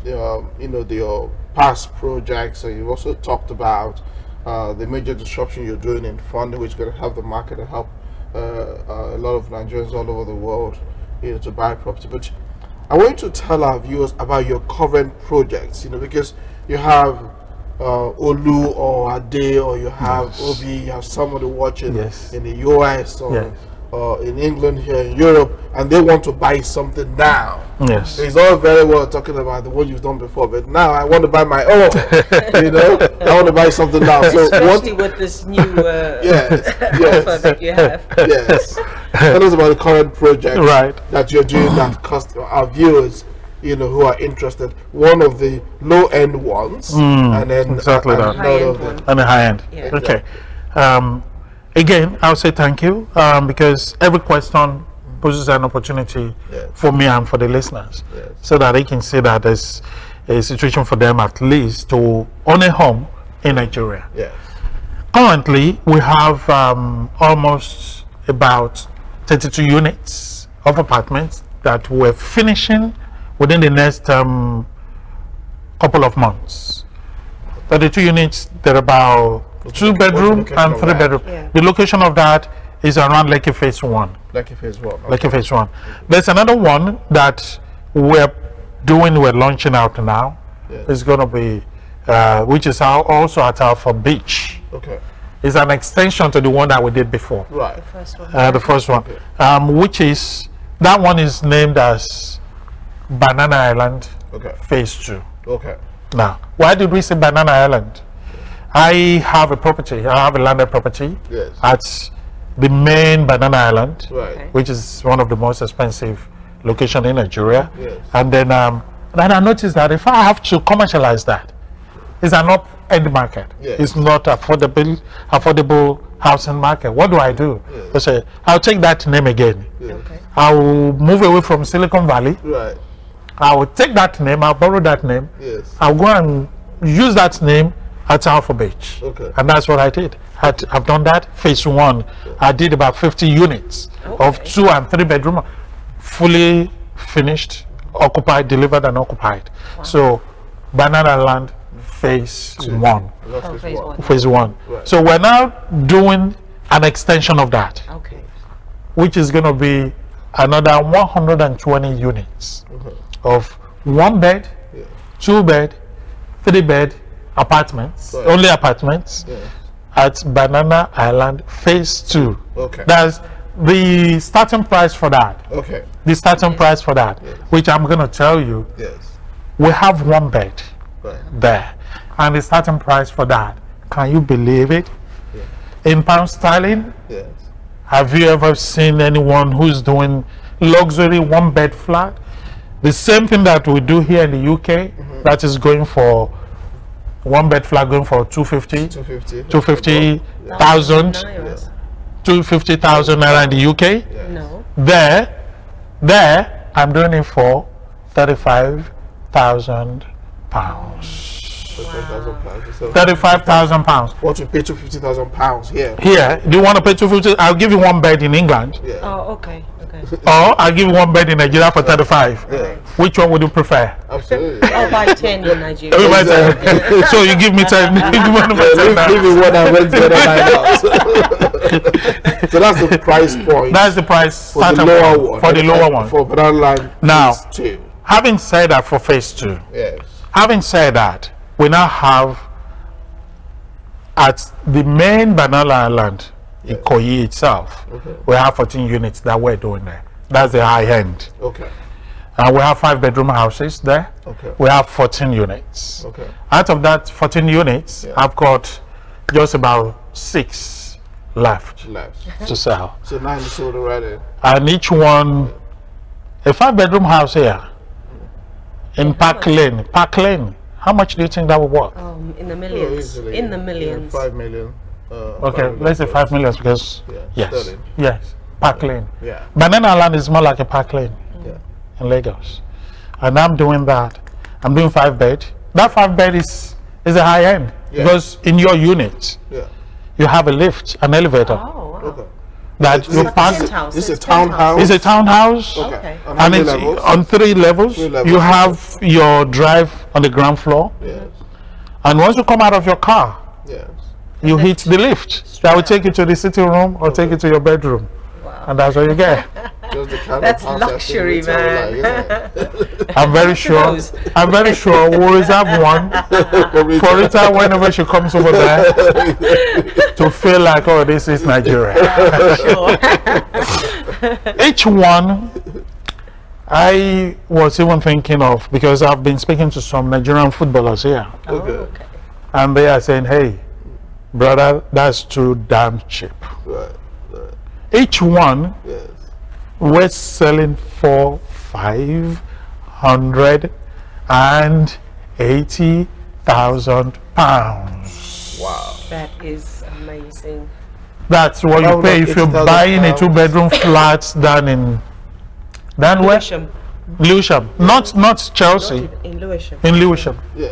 your past projects, and you've also talked about the major disruption you're doing in funding, which is going to help the market and help a lot of Nigerians all over the world, to buy property. But I want you to tell our viewers about your current projects, because you have Olu or Ade, or you have Obi, you have somebody watching Yes. in the US or Yes. in England, here in Europe, and they want to buy something now. Yes. It's all very well talking about the one you've done before, but now I want to buy my own. I want to buy something now. So Especially with this new Yes, offer yes, that you have. yes. Tell us about the current project Right. that you're doing that cost our viewers, who are interested. One of the low-end ones, and then exactly that. another of High-end the On the high end. Yeah. Okay. Again, I'll say thank you because every question poses an opportunity Yes. for me and for the listeners, Yes. so that they can see that there's a situation for them at least to own a home in Nigeria. Yes. Currently, we have almost about 32 units of apartments that we're finishing within the next couple of months. 32 units, they're about What's 2 the bedroom location and of 3 that? bedroom. Yeah. The location of that is around Lekki Phase 1. Like if it's one. Lekki Phase 1. There's another one that we're launching out now. Yes. It's going to be, which is also at Alpha Beach. Okay. It's an extension to the one that we did before. Right. First one. The first one, which is, that one is named as Banana Island Okay. Phase 2. Okay. Now, why did we say Banana Island? I have a landed property Yes. at the main Banana Island, Right. Okay. which is one of the most expensive location in Nigeria. Yes. And then I noticed that if I have to commercialize that, it's an up-end market. Yes. It's not affordable housing market. What do I do? Yes. I say, I'll take that name again. Yes. Okay. I'll move away from Silicon Valley. Right. I will take that name, I'll borrow that name. Yes. I'll go and use that name at Alpha Beach. Okay. And that's what I did. I've done that. Phase 1, I did about 50 units of Okay. 2 and 3 bedroom, fully finished, occupied, delivered and occupied. So, Banana Land Phase 1. That's Oh, phase phase one. one. Phase 1. Right. So, we're now doing an extension of that, Okay. which is going to be another 120 units of 1 bed, Yeah. 2 bed, 3 bed apartments, Right. only apartments Yeah. at Banana Island Phase 2. Okay. That's the starting price for that. Okay. The starting price for that, which I'm going to tell you, Yes. we have 1 bed Right. there, and the starting price for that, can you believe it? In pound sterling, Yes. have you ever seen anyone who's doing luxury 1 bed flat? The same thing that we do here in the UK, that is going for 1 bed flat going for 250, 250. 250,000, Nairas. 250,000 naira in the UK. No. There, I'm doing it for 35,000 pounds. £35,000. So 35,000 pounds. what we pay £250,000 here. Here, do you want to pay 250? I'll give you one bed in England, Yeah. Oh, okay, okay. or I'll give you one bed in Nigeria for 35. Yeah. Which one would you prefer? Absolutely. I'll buy 10 in Nigeria. Everybody- so you give me 10. You want to pay 10 now. Leave me one and rent the other 9 out. So that's the price point. That's the price for the starting lower point, one. for the lower one. For banana land Now, phase 2. having said that for phase 2, Yes. having said that, we now have at the main banana island, Ikoyi itself, we have 14 units that we're doing there. That's the high end. Okay. And we have 5-bedroom houses there. Okay. We have 14 units. Okay. Out of that 14 units, Yeah. I've got just about 6 left Left. to sell. So 9 is sold already. And each one, a 5-bedroom house here in Park Lane. How much do you think that will work? In the Oh, millions. easily. In the millions. 5 million. Okay, let's say 5 million because Yeah, yes, sterling. yes, Park Lane. Yeah. Banana Island is more like a Park Lane Yeah. in Lagos, and I'm doing that. I'm doing 5-bed. That 5-bed is a high end Yeah. because in your unit Yeah. you have a lift, an elevator Oh, wow. Okay. that This you is- pass. Penthouse. This is a It's penthouse. townhouse. It's a townhouse. Okay. On how And many it's levels? on 3 levels. 3 levels. You have your drive on the ground floor, Yes. and once you come out of your car, Yes. you hit the lift. That will take you to the sitting room or take you to your bedroom, and that's what you get. Just the kind That's of house that luxury, people tell you, man. like, isn't it? I'm very sure. knows? I'm very sure we'll reserve one for Rita whenever she comes over there to feel like, oh, this is Nigeria. Sure. Each one, I was even thinking of, because I've been speaking to some Nigerian footballers here, Okay. and they are saying, hey, brother, that's too damn cheap. Right. Right. Each one, Yes. we're selling for 580,000 pounds. Wow. That is amazing. That's what you pay if you're 580,000 buying a pounds. 2-bedroom flat down in where? Lewisham. Lewisham, not Chelsea, In Lewisham. in Lewisham. Yeah.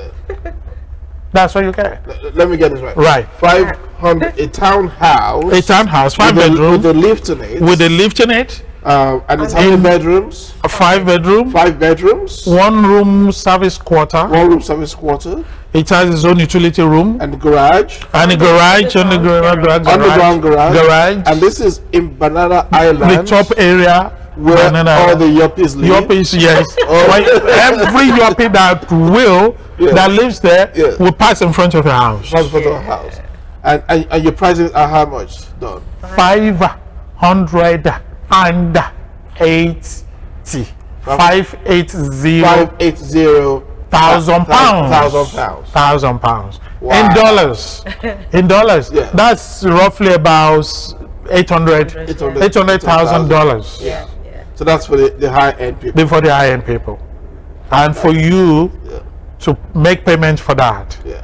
That's what you get. Let me get this right. Right. 500. A townhouse. A townhouse, 5 with bedroom, a lift in it. with a lift in it, and it's how many bedrooms? a 5-bedroom, 5 bedrooms. 1-room service quarter. 1 room service quarter. It has its own utility room And garage. and a garage on the Underground garage. And And this is in Banana the Island. top area where Banana all Island. the yuppies live. Yuppies, yes. Every yuppie that Yeah. that lives there Yeah. will pass in front of your house. That's for the house. And your prices are how much? Done. 580. 580 580,000 pounds. £1,000. Wow. In dollars. In dollars. Yeah. That's roughly about $800,000 Yeah. So that's for the high end people. for the high-end people. And for you to make payment for that, Yeah.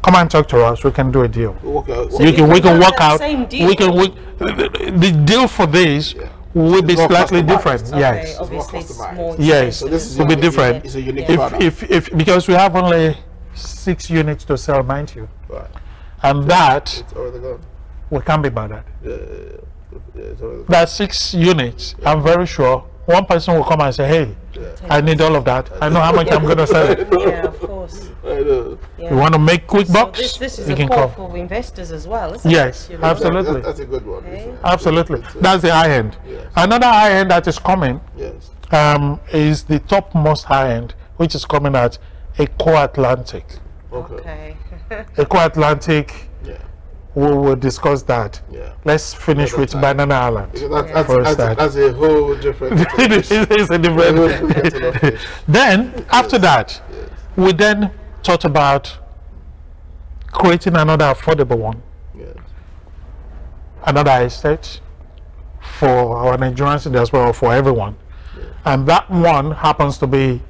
come and talk to us. We can do a deal. Okay. We can can have work that out. same deal. The deal for this will be It's more slightly customized. different. Okay, Yes. Okay, obviously it's customized. more Yes. So this is will be different. It's a unique If, product. if because we have only 6 units to sell, mind you, Right. and that It's already gone. we can't be bothered. Yeah, it's already gone. That 6 units, I'm very sure one person will come and say, hey, I need all of that. I know how much I'm going to sell it. Yeah, of course. I know. Yeah. You want to make quick So bucks? this is you a can call come. for investors as well, isn't Yes, it? You know? absolutely. That's a good one. isn't it? Absolutely. It's, That's the high end. Yes. Another high end that is coming yes. is the topmost high end, which is coming at Eco Atlantic. Okay. Okay. Eco Atlantic, Yeah. we will discuss that. Yeah. Let's finish Another with time. Banana Island. Because For a that's start. that's a whole different. It's a different. Then, after that, we then thought about creating another affordable one, Yes. another estate for our Nigerian citizens as well, for everyone. And that one happens to be,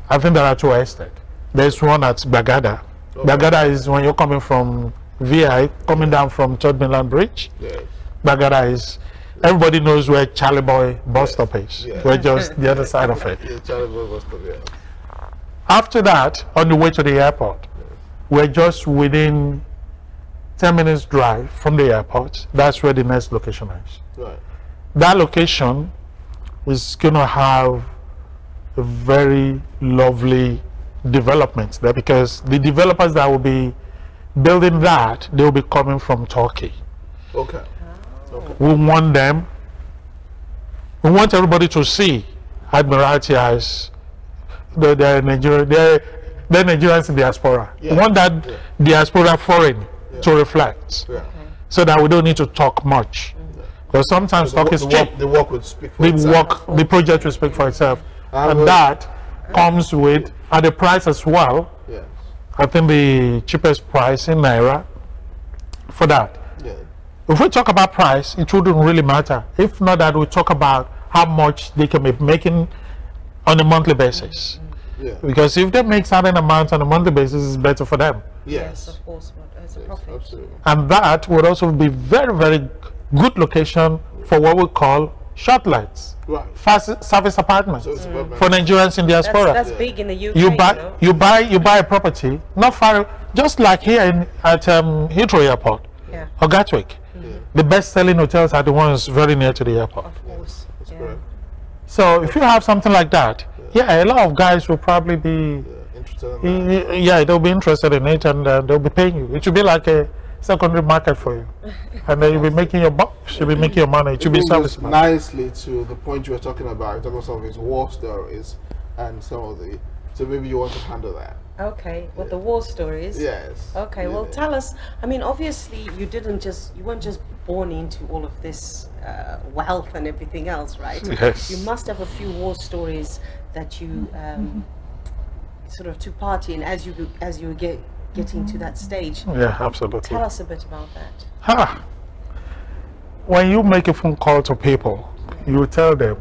I think there are 2 estates. There's one at Bagada. Bagada is when you're coming from VI, coming down from Third Mainland Bridge. Yes. Bagada is, everybody knows where Charlie Boy bus stop is. Yeah. We're just the other side of it. Yeah, Charlie Boy was the- yeah. After that, on the way to the airport, we're just within 10 minutes drive from the airport. That's where the next location is. Right. That location is going to have a very lovely development there, because the developers that will be building that, they will be coming from Turkey. Okay. Okay. We want them, we want everybody to see Admiralty as the Nigerians in diaspora. Yeah. We want that diaspora foreign to reflect, Yeah. so that we don't need to talk much. Because sometimes talk is cheap. The work would speak for itself. The project will speak for itself. I And will- that comes with, at the price as well, Yes. I think the cheapest price in Naira for that. Yeah. If we talk about price, it wouldn't really matter. If not that, we talk about how much they can be making on a monthly basis. Yeah. Because if they make certain amount on a monthly basis, it's better for them. Yes, Yes. of course, but as a profit. Absolutely. And that would also be very, very good location for what we call short lights, Right. fast service apartments So it's about for Nigerians in diaspora. That's big in the UK. you buy a property not far, just like here at Heathrow Airport Yeah, or Gatwick. The best-selling hotels are the ones very near to the airport. of course. That's Yeah. correct. So if you have something like that, yeah, a lot of guys will probably be, Interested in that. yeah, they'll be interested in it, and they'll be paying you. It should be like a secondary market for you, and then you'll be making your bucks, you'll be making your money. It should be It brings us serviceable. nicely to the point you were talking about. You're talking about some of his war stories and some of the. So maybe you want to handle that. Okay, with the war stories. Yes. Okay, well, Yeah. tell us. I mean, obviously, you weren't just born into all of this wealth and everything else, right? Yes. You must have a few war stories that you sort of took part in as you were getting to that stage. Yeah, absolutely. Tell us a bit about that. When you make a phone call to people, you tell them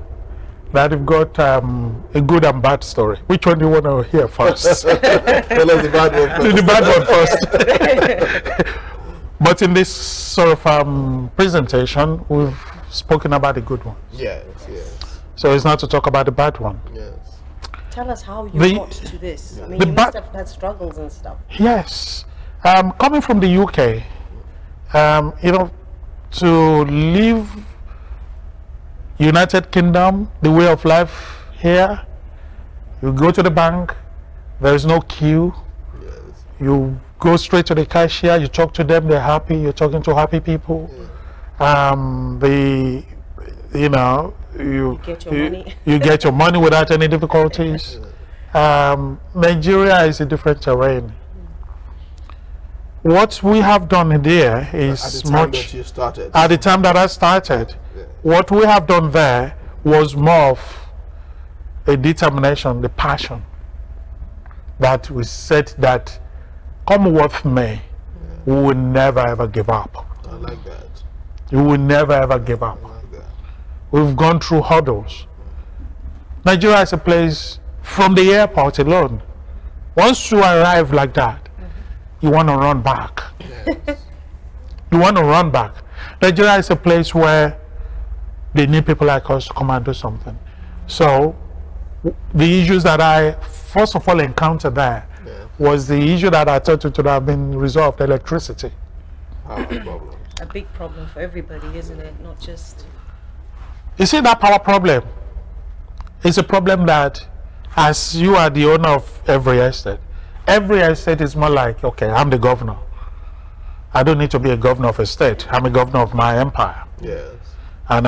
that you've got a good and bad story. Which one do you want to hear first? Tell us the bad one first. The bad one first. But in this sort of presentation, we've spoken about the good one. Yes, yes, So it's not to talk about the bad one. yes. Tell us how you The- got to this. I mean, the you must ba- have had struggles and stuff. Yes. Coming from the UK, you know, to live United Kingdom, the way of life here, you go to the bank, there is no queue. Yes. You go straight to the cashier, you talk to them, they're happy, you're talking to happy people. You get your money. you get your money without any difficulties. Nigeria is a different terrain. What we have done there At is the time much that you started. at the time that I started. Yeah. What we have done there was more of a determination, the passion that we said that come what may, we will never ever give up. I like that. We will never ever give up. I like that. We've gone through hurdles. Nigeria is a place, from the airport alone, once you arrive like that, you want to run back. Yes. You want to run back. Nigeria is a place where they need people like us to come and do something. So the issues that I first of all encountered there was the issue that I thought it would have been resolved, electricity. Power problem. A big problem for everybody, isn't it? Not just. You see, that power problem is a problem that, as you are the owner of every estate is more like, okay, I'm the governor. I don't need to be a governor of a state. I'm a governor of my empire. Yes. And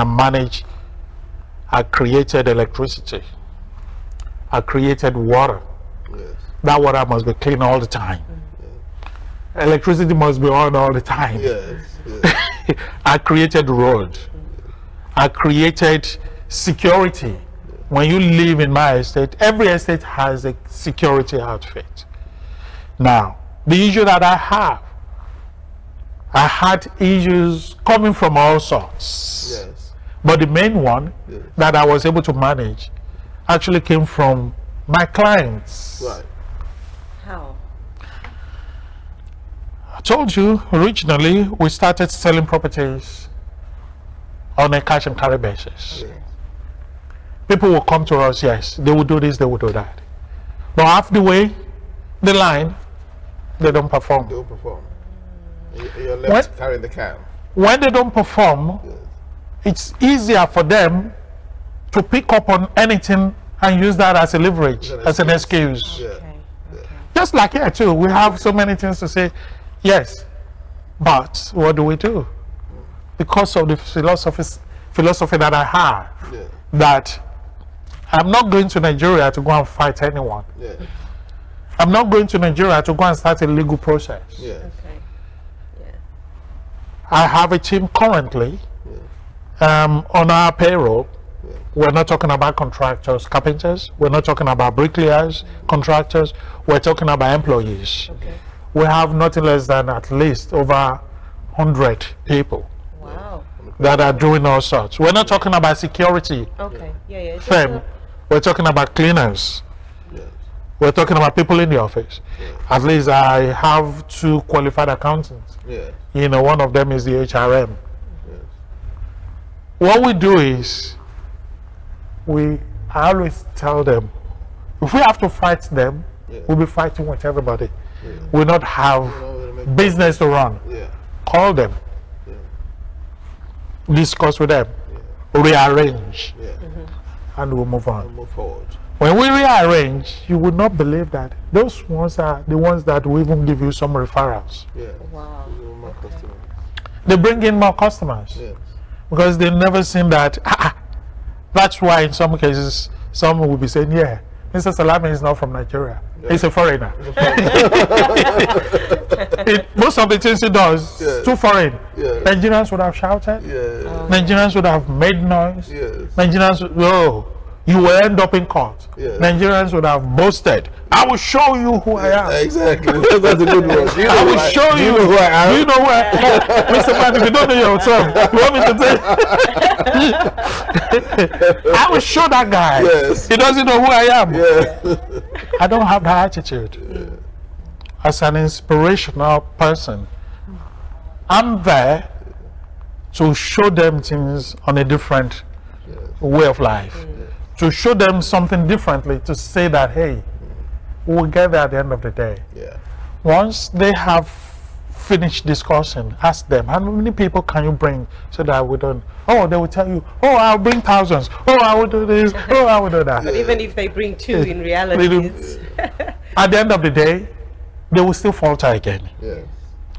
I created electricity. I created water. Yes. That water must be clean all the time. Electricity must be on all the time. Yes. Yes. I created road. I created security. When you live in my estate, every estate has a security outfit. Now, the issue that I had issues coming from all sorts. Yes. But the main one that I was able to manage actually came from my clients. Right. How? I told you, originally, we started selling properties on a cash and carry basis. Yes. People will come to us, yes, they will do this, they will do that. But half the way, the line, they don't perform. They don't perform. You're left carrying the can. When they don't perform, it's easier for them to pick up on anything and use that as a leverage, as an excuse. Yeah. Okay. Just like here too, we have so many things to say, yes, but what do we do? Because of the philosophy that I have, that I'm not going to Nigeria to go and fight anyone. Yeah. I'm not going to Nigeria to go and start a legal process. Yeah. Okay. Yeah. I have a team currently on our payroll. We're not talking about contractors, carpenters. We're not talking about bricklayers, contractors. We're talking about employees. Okay. We have nothing less than at least over 100 people Wow. that are doing all sorts. We're not talking about security Okay. Yeah. Just firm. We're talking about cleaners. Yes. We're talking about people in the office. At least I have 2 qualified accountants. Yeah. You know, one of them is the HRM. What we do is, I always tell them, if we have to fight them, we'll be fighting with everybody. We'll not have business to run. Yeah. Call them, discuss with them, rearrange, Yeah. and we'll move on. Move forward. When we rearrange, you would not believe that those ones are the ones that will even give you some referrals. Yeah. Wow. More customers. They bring in more customers Yes. because they've never seen that. That's why in some cases, someone will be saying, yeah, Mr. Salami is not from Nigeria. He's a foreigner. Most of the things he does, too foreign. Nigerians would have shouted. Yeah. Nigerians would have made noise. Yes. Nigerians would, you will end up in court. Nigerians would have boasted. I will show you who I am. Exactly. That's a good one. I will show you. Do you know who I am? Do you know who I am? Mr. Man, if you don't know yourself, you want me to tell I will show that guy. Yes. He doesn't know who I am. Yeah. I don't have that attitude. As an inspirational person, I'm there to show them things on a different way of life. To show them something differently, to say that, hey, we'll get there at the end of the day. Yeah. Once they have finished discussing, ask them, how many people can you bring so that we don't, they will tell you, I'll bring thousands, I will do this, I will do that. But even if they bring 2, in reality, it's at the end of the day, they will still falter again. Yeah.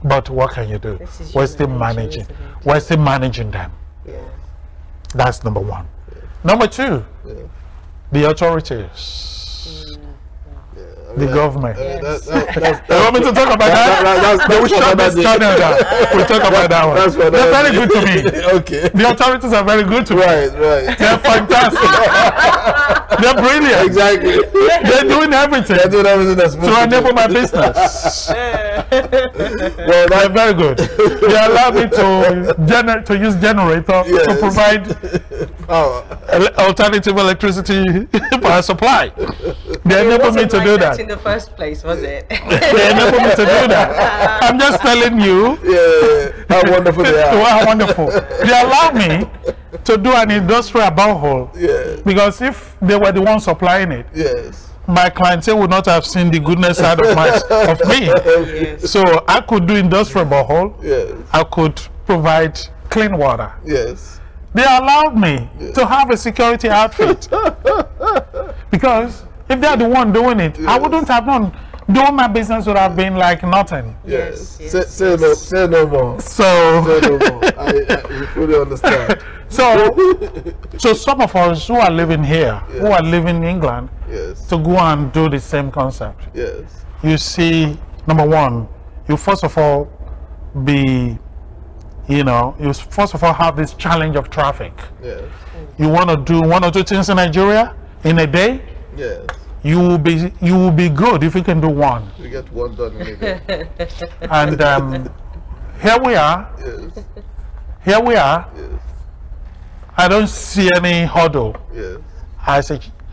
But what can you do? This is We're human still nature, managing. isn't it? We're still managing them. Yeah. That's number 1. Number 2, the authorities. The government. That's You want me to talk about that? They will shut this channel down. We'll talk about that one. That's what They're that very is. good to me. Okay. The authorities are very good to me. Right. They're fantastic. They're brilliant. Exactly. They're doing everything They're doing everything that's to enable my business. Well, They're very good. They allow me to use generator to provide power. alternative electricity power supply. They enable me to do that. in the first place, was it? They enable me to do that. I'm just telling you How wonderful they are. how wonderful. They allow me to do an industrial borehole because if they were the ones supplying it, Yes. my clientele would not have seen the goodness side of me. Yes. So I could do industrial borehole. Yes. I could provide clean water. Yes. They allowed me to have a security outfit because if they're the one doing it, I wouldn't have known. Doing my business would have been like nothing. Yes. Yes, Say no more. So, Say no more. I fully understand. so some of us who are living here, who are living in England, Yes. to go and do the same concept. Yes. You see, number 1, you first of all have this challenge of traffic. Yes. You want to do 1 or 2 things in Nigeria in a day. Yes. You will be good if you can do 1. We get one done in a day. And here we are. Yes. Here we are. Yes. I don't see any hurdle Yes.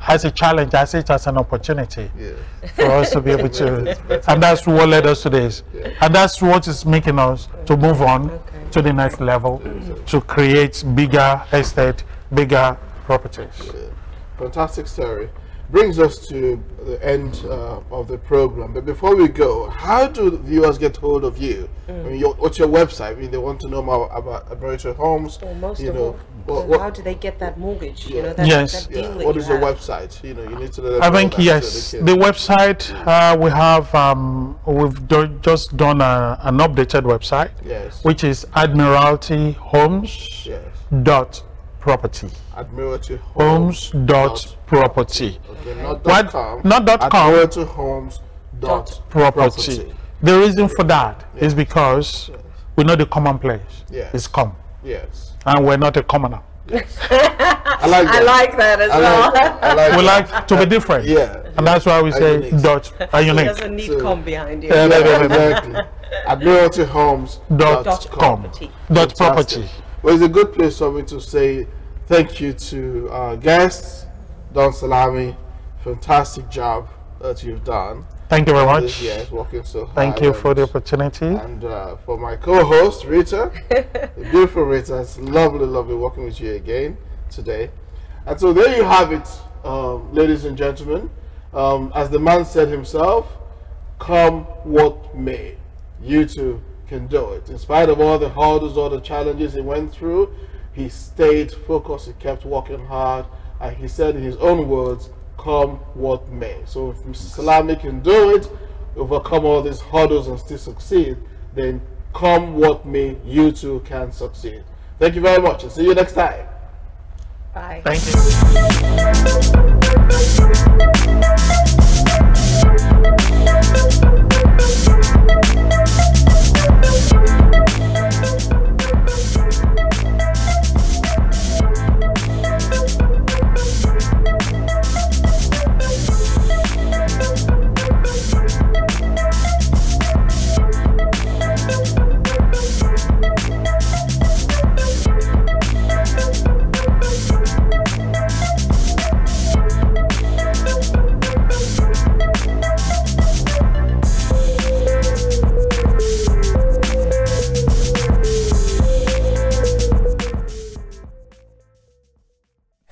as a challenge. I see it as an opportunity Yes. for us to be able to, and that's what led us to this, and that's what is making us to move on to the next level, to create bigger estate, bigger properties. Fantastic story. brings us to the end of the program. But before we go, how do viewers get hold of you? I mean, what's your website? I mean, they want to know more about American Homes. Well, most you of know, all, how do they get that mortgage? You know, that, Yes. that deal that What you is your have. website? You know, you need to let them I know think that so yes. they The can- website we have just done an updated website, Yes. which is Admiralty Homes Yes. dot property. Admiralty Homes dot property. Okay, not What? .com. Not .com. Admiralty Homes dot Property. The reason for that is because we know the commonplace Yes. is come, Yes. and we're not a commoner. I like that. I like that as I well. like, I like We that. like to be different. Yeah. And that's why we say Unique. dot It unique. doesn't need So- com behind you. Yeah, Yeah, exactly. Admiralty Homes Dot com. property. Dot Fantastic. property. Well, it's a good place for me to say thank you to our guests, Don Salami. Fantastic job that you've done. Thank you very much. Yes, working so hard. Thank you for the and- opportunity. And for my co-host, Rita, the beautiful Rita, it's lovely, lovely working with you again today. And so there you have it, ladies and gentlemen. As the man said himself, come what may, you too can do it. In spite of all the hurdles, all the challenges he went through, he stayed focused, he kept working hard, and he said in his own words, come what may. So if Mr. Salami can do it, overcome all these hurdles and still succeed, then come what may, you too can succeed. Thank you very much and see you next time. Bye. Thank you.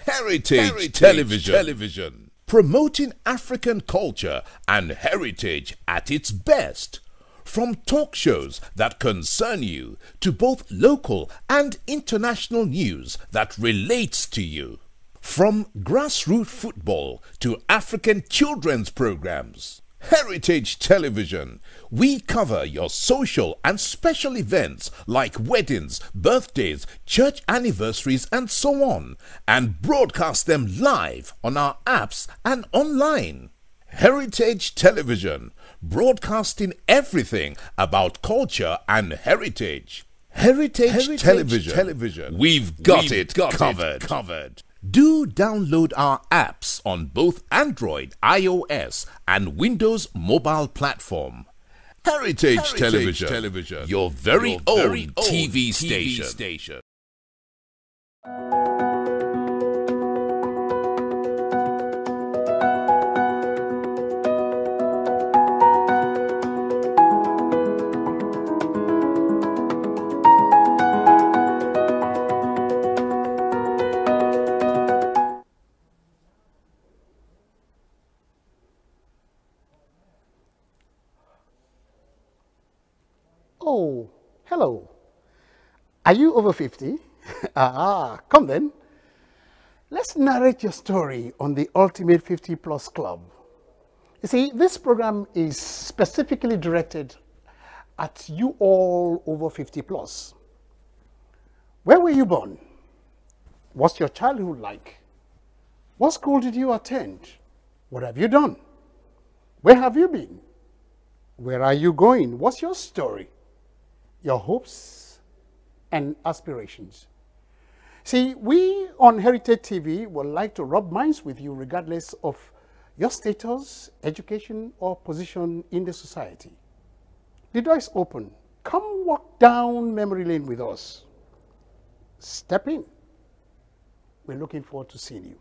Heritage Television. Promoting African culture and heritage at its best. From talk shows that concern you to both local and international news that relates to you. From grassroots football to African children's programs. Heritage Television. We cover your social and special events like weddings, birthdays, church anniversaries, and so on, and broadcast them live on our apps and online. Heritage Television, broadcasting everything about culture and heritage. Heritage Television. We've got it covered. Do download our apps on both Android, iOS, and Windows mobile platform. Heritage Television, your very own TV station. Oh, hello. Are you over 50? Come then. Let's narrate your story on the Ultimate 50 Plus Club. You see, this program is specifically directed at you all over 50 plus. Where were you born? What's your childhood like? What school did you attend? What have you done? Where have you been? Where are you going? What's your story? Your hopes and aspirations. See, we on Heritage TV would like to rub minds with you regardless of your status, education, or position in the society. The door is open. Come walk down memory lane with us. Step in. We're looking forward to seeing you.